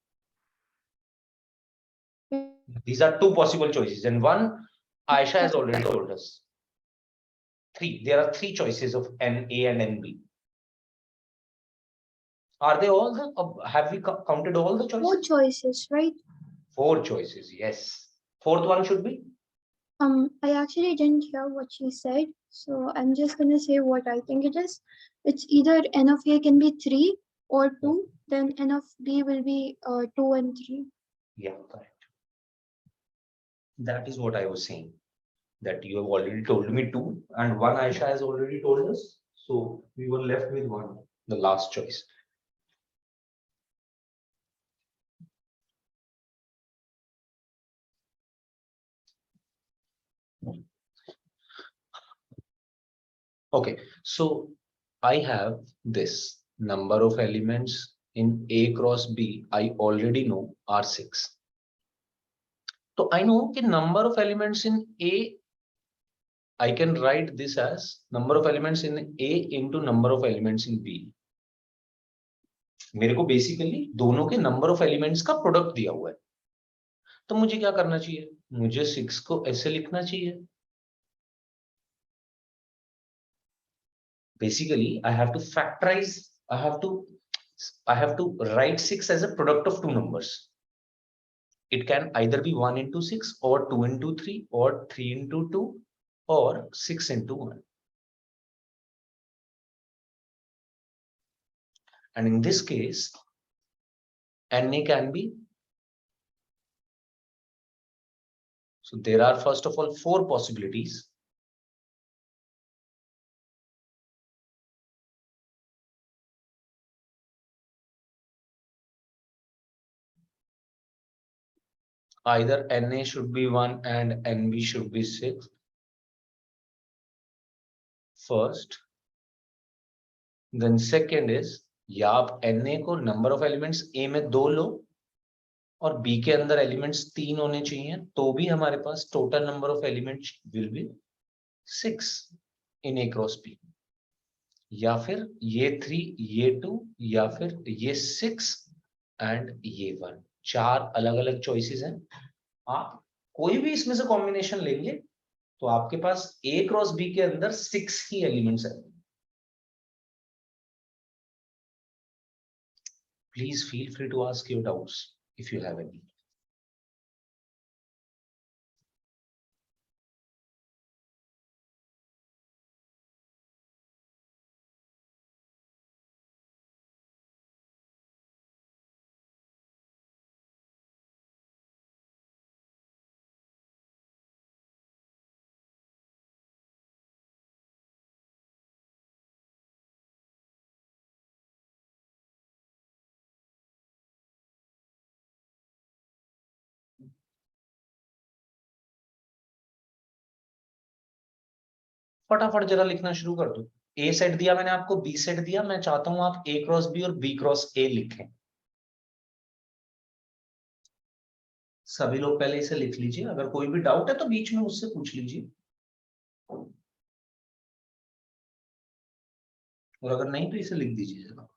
these are two possible choices, and one Aisha has already told us. Three. There are three choices of NA and NB. Are they all the? Have we counted all the choices?
4 choices, right?
4 choices. Yes. Fourth one should be.
I actually didn't hear what she said, so I'm just gonna say what I think it is. It's either N of A can be 3 or 2, then N of B will be 2 and 3.
Yeah, correct. That is what I was saying. That you have already told me 2, and one Aisha has already told us. So we were left with one, the last choice. Okay, so I have this number of elements in A cross B. I already know are 6. So I know the number of elements in A. I can write this as number of elements in A into number of elements in B. मेरे को basically दोनों के number of elements का product दिया हुआ है, तो मुझे क्या करना चाहिए? मुझे 6 को ऐसे लिखना चाहिए. Basically, I have to factorize. I have to write 6 as a product of two numbers. It can either be 1 into 6 or 2 into 3 or 3 into 2 or 6 into 1. And in this case, NA can be. So there are first of all 4 possibilities. Either NA should be 1 and NB should be 6. First. Then second is, या आप NA को number of elements A में 2 लो और B के अंदर elements 3 होने चाहिए, तो भी हमारे पास total number of elements will be 6 in A cross B. या फिर ये 3, ये 2, या फिर ये 6 and ये 1. 4 अलग अलग choices हैं. आप कोई भी इसमें से combination लेंगे तो आपके पास A cross B के अंदर 6 ही elements हैं. Please feel free to ask your doubts if you have any. फटाफट जरा लिखना शुरू कर दो. ए सेट दिया मैंने आपको, बी सेट दिया. मैं चाहता हूं आप ए क्रॉस बी और बी क्रॉस ए लिखें. सभी लोग पहले इसे लिख लीजिए. अगर कोई भी डाउट है तो बीच में मुझसे पूछ लीजिए, और अगर नहीं तो इसे लिख दीजिए जरा.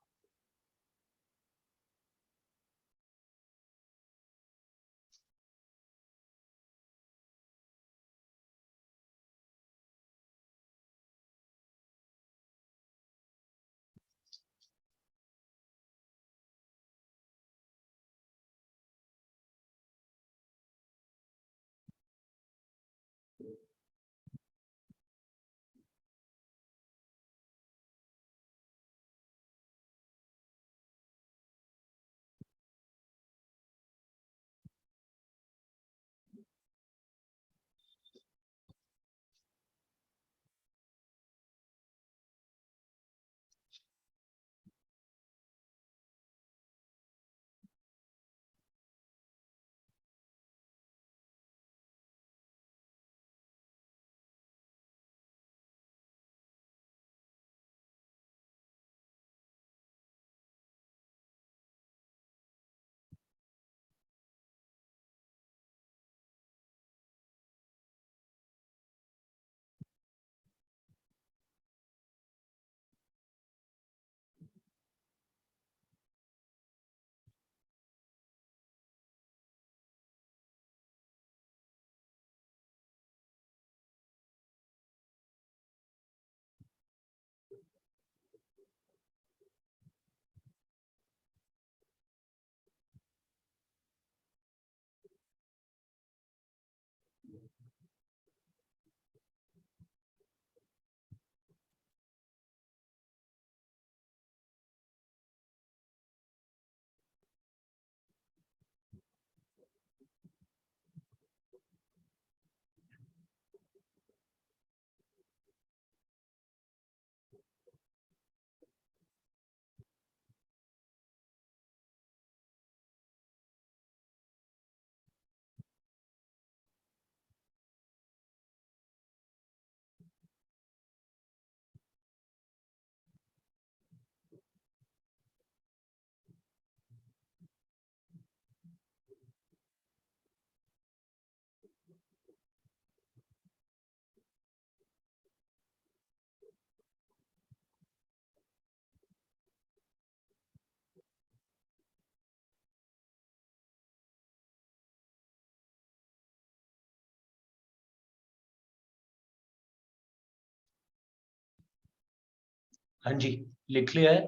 हाँ जी, लिख लिया है।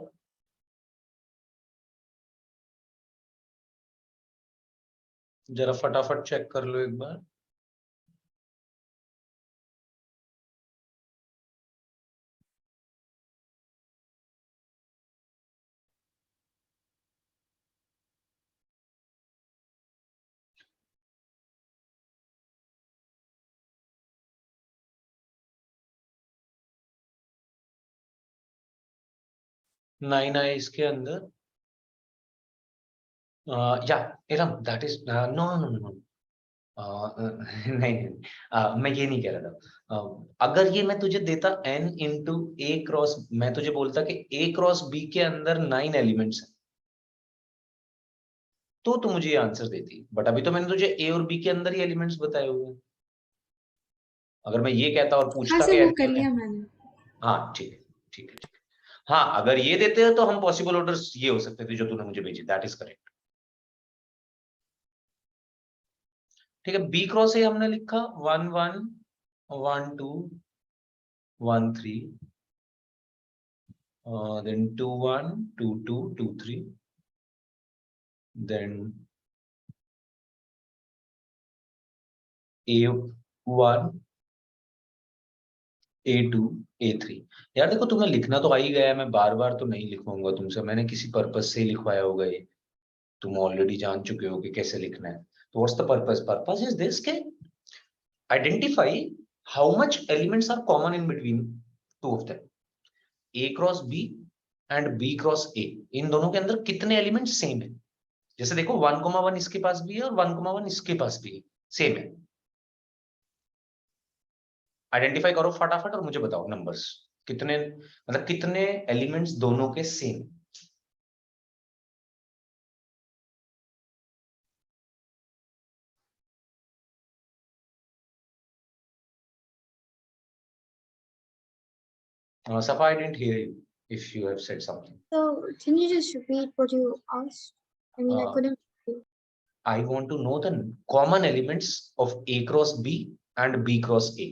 जरा फटाफट चेक कर लो एक बार। नाइन है इसके अंदर। या um, that is no no no no. नहीं नहीं, मैं ये नहीं कह रहा था। अगर ये मैं तुझे देता n इंटू ए क्रॉस, मैं तुझे बोलता कि a क्रॉस b के अंदर 9 एलिमेंट्स हैं, तो तू मुझे ये आंसर देती। बट अभी तो मैंने तुझे a और b के अंदर ही एलिमेंट्स बताए हुए हैं। अगर मैं ये कहता और
हाँ
पूछता
सर,
कि
वो कर लिया मैंने।
हाँ ठीक है, ठीक है, ठीक है। हाँ, अगर ये देते हैं तो हम पॉसिबल ऑर्डर्स ये हो सकते थे जो तूने मुझे भेजी। That is correct. ठीक है, बी क्रॉस ए हमने लिखा 1 1 1 2 1 3, then 2 1 2 2 2 3, then A1 A2 A3। यार देखो, तुम्हें लिखना तो आ ही गया है, मैं बार बार तो नहीं लिखवाऊंगा तुमसे, मैंने किसी पर्पज से ही लिखवाया होगा ये। तुम ऑलरेडी जान चुके हो कि कैसे लिखना है। तो what's the purpose is this के identify how much elements are common in between two of them, A cross B and B cross A. इन दोनों के अंदर कितने एलिमेंट्स सेम है। जैसे देखो 1,1 इसके पास भी है और 1,1 इसके पास भी है, सेम है। आइडेंटिफाई करो फटाफट और मुझे बताओ नंबर्स कितने, मतलब कितने एलिमेंट्स दोनों के same. Safa, I didn't hear you if you have said something.
So can you just repeat what you asked? I mean, I
Uh,
couldn't.
I want to know the common elements of A cross B and B cross A.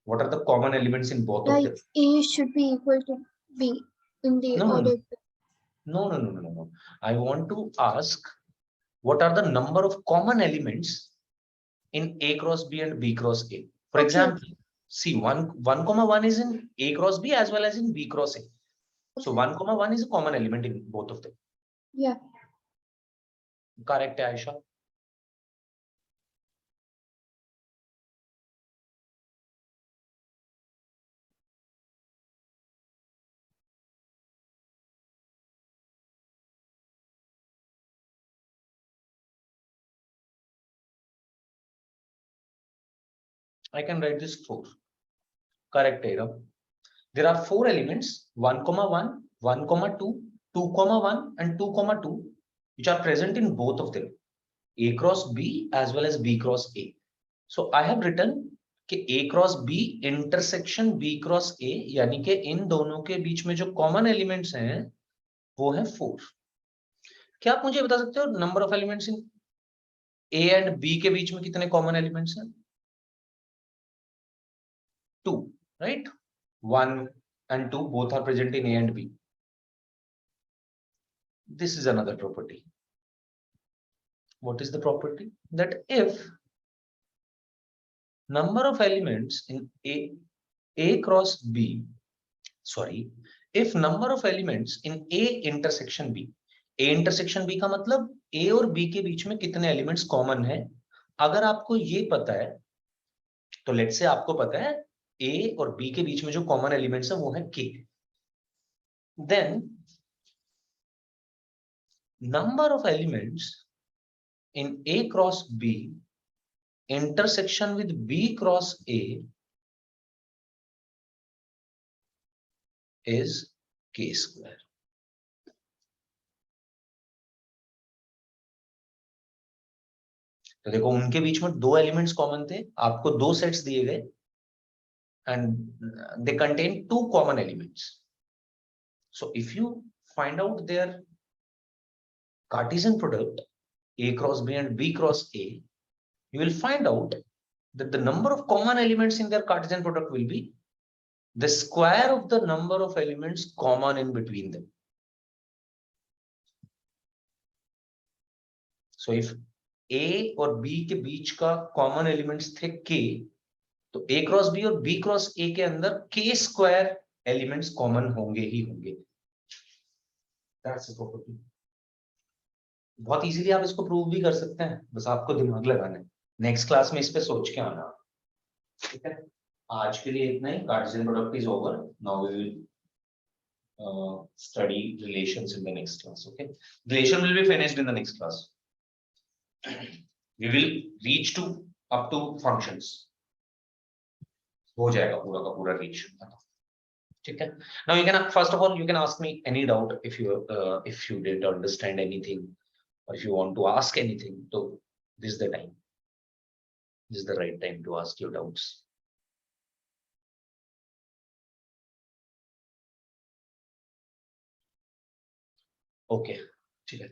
What are the common elements in both of
Like
them?
A should be equal to B in the
No, no,
order.
no, no, no, no, no, no. I want to ask what are the number of common elements in A cross B and B cross A. For
Okay.
example, see 1,1 is in A cross B as well as in B cross A. So 1,1 is a common element in both of them.
Yeah.
Correct, Aisha. I can write this 4. Correct, Aram. There are 4 elements 1,1, 1,2, 2,1 and 2,2 which are present in both of them, A cross B as well as B cross A. So I have written कि A cross B intersection B cross A, यानी कि इन दोनों के बीच में जो common elements हैं वो है 4। क्या आप मुझे बता सकते हो number of elements in A and B के बीच में कितने कॉमन एलिमेंट्स हैं? 2, right? 1 and 2 both are present in A and B. This is another property. What is the property? That if number of elements in A cross B, sorry, if number of elements in A intersection B, A intersection B का मतलब A और B के बीच में कितने elements common है, अगर आपको ये पता है तो लेट्स से आपको पता है A और B के बीच में जो कॉमन एलिमेंट्स है वो है K, then number of elements in A cross B intersection with B cross A is K square. तो देखो उनके बीच में 2 एलिमेंट्स कॉमन थे, आपको 2 सेट्स दिए गए and they contain 2 common elements. So if you find out their Cartesian product A cross B and B cross A, you will find out that the number of common elements in their Cartesian product will be the square of the number of elements common in between them. So if A और B के बीच का common elements थे K, तो A cross B और B cross A के अंदर K square elements common होंगे ही होंगे. That's the property. बहुत इजीली आप इसको प्रूव भी कर सकते हैं, बस आपको दिमाग लगाना है. नेक्स्ट क्लास में इस पे सोच के आना. ठीक है, आज के लिए इतना ही. Cartesian product is over. Now we will study relations in the next class. Okay, relation will be finished in the next class. We will reach to up to functions. हो जाएगा पूरा का पूरा reach. ठीक है. Now you can, first of all, you can ask me any doubt if you didn't understand anything, or if you want to ask anything. So this is the time. This is the right time to ask your doubts. Okay, ठीक है.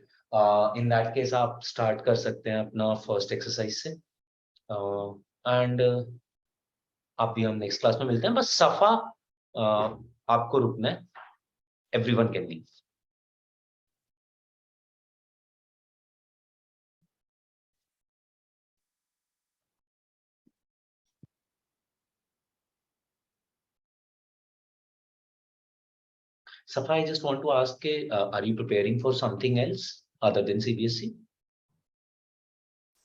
In that case आप start कर सकते हैं अपना first exercise से. And आप भी हम नेक्स्ट क्लास में मिलते हैं. बस सफा आपको रुकना है. Everyone can leave. Safa, I just want to ask, are you preparing for something else other than CBSE?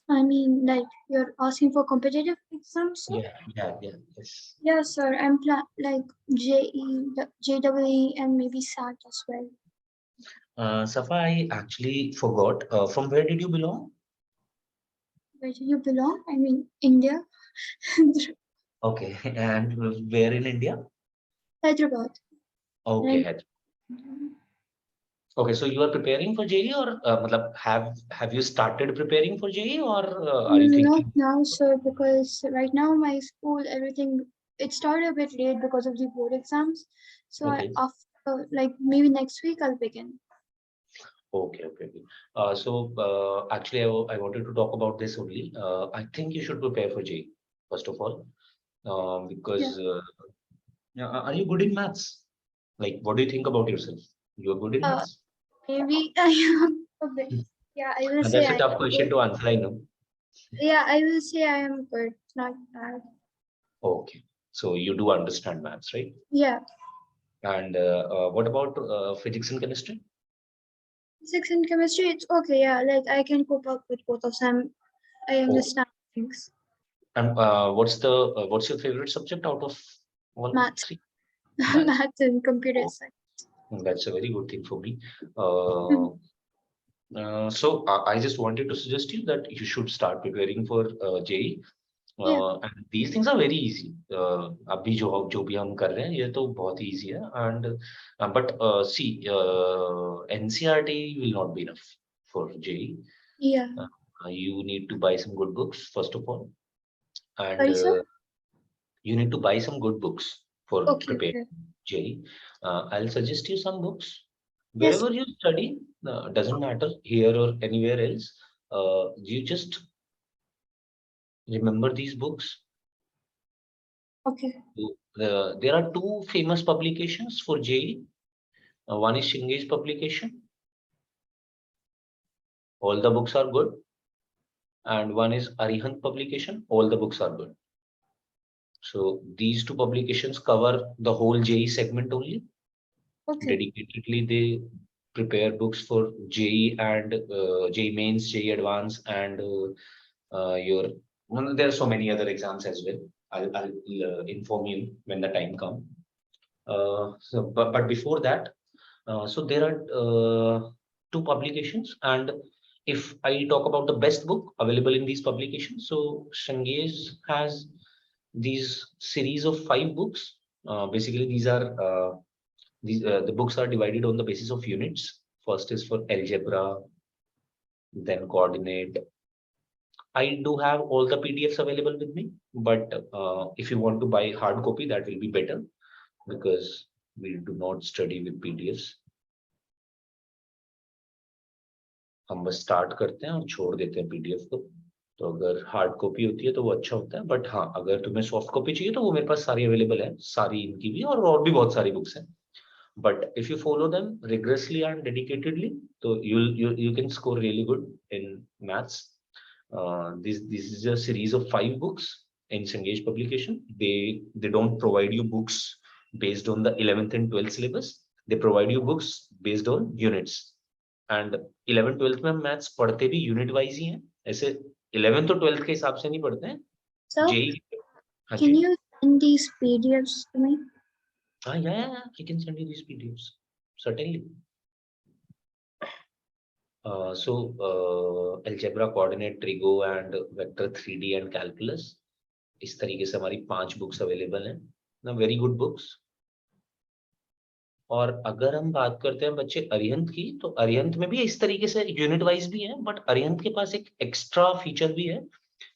I mean, like you're asking for competitive exams, sir?
Yes.
Yeah, sir. I'm like JE, JEE, and maybe SAT as well.
Safa, I actually forgot. From where did you belong?
Where do you belong? I mean, India.
Okay, and where in India?
Hyderabad.
Okay,
Right.
Okay, so you are preparing for JEE, or have you started preparing for JEE, or are you
Not
thinking?
now, sir, because right now my school, everything, it started a bit late because of the board exams. So
Okay.
after, like maybe next week, I'll begin.
Okay. Actually, I wanted to talk about this only. I think you should prepare for JEE first of all, because are you good in maths? Like, what do you think about yourself? You are good in maths?
Maybe I am a bit. Yeah, I will
And
say
that's a
I
tough
am
question
good.
to answer, I know.
Yeah, I will say I am good, not bad.
Okay, so you do understand maths, right?
Yeah,
And what about physics and chemistry?
physics and chemistry, it's okay. Yeah, like I can cope up with both of them. I understand things.
And what's your favorite subject out of all
Maths.
three? Maths.
Maths and computer
Oh.
science.
That's a very good thing for me. So I just wanted to suggest you that you should start preparing for JEE. And these things are very easy. अभी जो भी हम कर रहे हैं ये तो बहुत easy है. And but see, NCERT will not be enough for JEE.
Yeah.
You need to buy some good books first of all, and
Sorry, sir?
you need to buy some good books for
Okay.
preparing JEE. I'll suggest you some books.
Yes.
Wherever you study, doesn't matter, here or anywhere else. You just remember these books.
Okay.
There are two famous publications for JEE. One is Shinge's publication. All the books are good. And one is Arihant publication. All the books are good. So these two publications cover the whole JEE segment only.
Okay.
Dedicatedly, they prepare books for JEE and JEE Mains, JEE Advanced, and there are so many other exams as well. I'll inform you when the time comes. But before that, so there are two publications, and if I talk about the best book available in these publications, so Shanghai's has these series of 5 books. Basically, these are the books are divided on the basis of units. First is for algebra, then coordinate. I do have all the PDFs available with me, but if you want to buy hard copy, that will be better because we do not study with PDFs. हम बस start करते हैं और छोड़ देते हैं PDF को. तो अगर हार्ड कॉपी होती है तो वो अच्छा होता है, बट हाँ अगर तुम्हें सॉफ्ट कॉपी चाहिए तो वो मेरे पास सारी अवेलेबल है, सारी इनकी भी और भी बहुत सारी बुक्स हैं. But if you follow them rigorously and dedicatedly, so you can score really good in maths. This is a series of 5 books in Cengage publication. They don't provide you books based on the 11th and 12th syllabus. They provide you books based on units. And 11th 12th में हम maths पढ़ते भी unit wise ही हैं. ऐसे 11th और 12th के हिसाब से नहीं पढ़ते हैं.
So
JEE. हाँ
can
जी.
you send these PDFs to me?
Yeah. I can send you these PDFs. Certainly. Algebra, coordinate, trigo and vector 3D and calculus. इस तरीके से हमारी 5 बुक्स अवेलेबल हैं ना, वेरी गुड बुक्स. और अगर हम बात करते हैं बच्चे अरिहंत की, तो अरिहंत में भी इस तरीके से यूनिट वाइज भी है, बट अरिहंत के पास एक एक्स्ट्रा फीचर भी है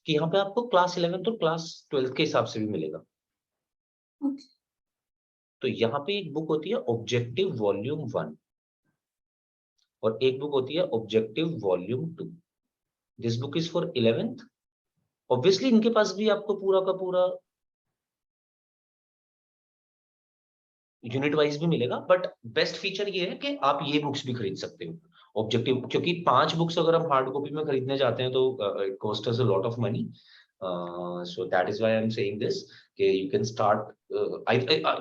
कि यहाँ पे आपको क्लास 11th और क्लास 12th के हिसाब से भी मिलेगा.
Okay.
तो यहाँ पे एक बुक होती है ऑब्जेक्टिव वॉल्यूम 1 और एक बुक होती है objective volume 2. This book is for 11th. Obviously इनके पास भी आपको पूरा का पूरा यूनिट वाइज भी मिलेगा, बट बेस्ट फीचर ये है कि आप ये बुक्स भी खरीद सकते हो ऑब्जेक्टिव, क्योंकि 5 बुक्स अगर हम हार्ड कॉपी में खरीदने जाते हैं तो it cost us a lot of money. So that is why I'm saying this. Okay, you can start.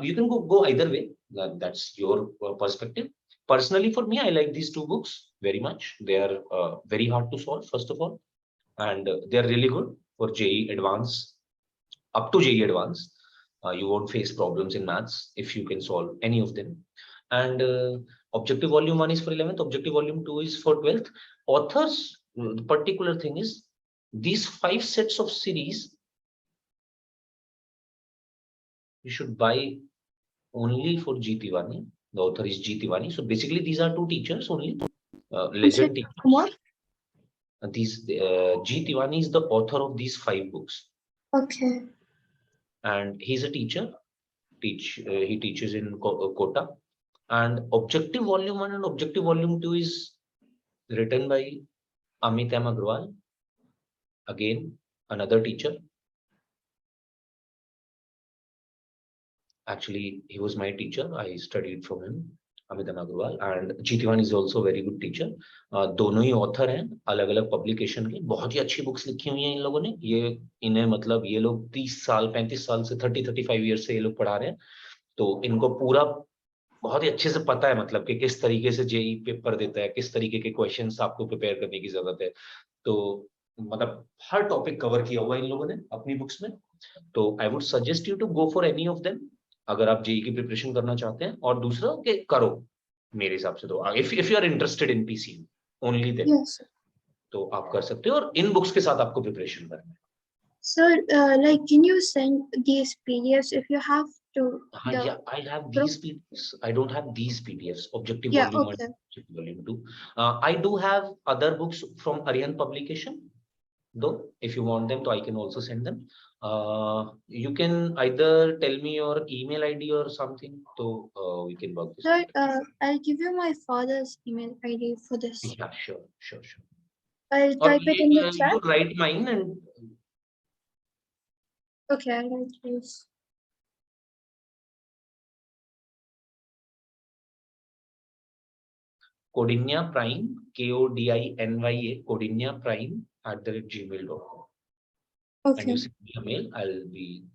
You can go either way. That's your perspective. Personally, for me, I like these 2 books very much. They are very hard to solve, first of all, and they are really good for JEE Advanced. Up to JEE Advanced, you won't face problems in maths if you can solve any of them. And Objective Volume 1 is for 11th. Objective Volume 2 is for 12th. Authors, the particular thing is, these 5 sets of series you should buy only for G. Tiwani. The author is G. Tiwani. So basically these are 2 teachers only, legend teachers.
What?
G. Tiwani is the author of these 5 books.
Okay.
And he's a teacher. He teaches in Kota. And Objective Volume 1 and Objective Volume 2 is written by Amit M. Agrawal. Again, another teacher. Actually, he was my teacher. I studied from him, Amit M. Agrawal. And G. Tiwani is also a very good teacher. दोनों ही author हैं अलग अलग publication के. बहुत ही अच्छी books लिखी हुई हैं इन लोगों ने. ये इन्हें मतलब ये लोग 30 साल 35 साल से 30-35 ईयर से ये लोग पढ़ा रहे हैं. तो इनको पूरा बहुत ही अच्छे से पता है मतलब कि किस तरीके से जेई पेपर देता है, किस तरीके के क्वेश्चंस आपको प्रिपेयर करने की जरूरत है. तो मतलब हर टॉपिक कवर किया हुआ है इन लोगों ने अपनी बुक्स में. तो I would suggest you to go for any of them अगर आप जेई की प्रिपरेशन करना चाहते हैं. और दूसरा कि करो मेरे हिसाब से तो if you are interested in PCU only then,
Yes.
तो आप कर सकते हो और इन बुक्स के साथ आपको प्रिपरेशन करना है.
Sir, like, can you send these PDFs if you have to?
Yeah, I have these PDFs. I don't have these PDFs. Objective
Yeah,
Volume 1,
okay.
Objective Volume 2. I do have other books from Arihant publication, though. If you want them, so I can also send them. You can either tell me your email ID or something, so we can work this
Sir,
out.
I'll give you my father's email ID for this.
Yeah, sure.
I'll
Or
type it in the
you
chat.
write mine and
Okay, I'll write this.
Codinya Prime, KODINYA, Codinya Prime @gmail.com. And
Okay.
you send me a mail, I'll be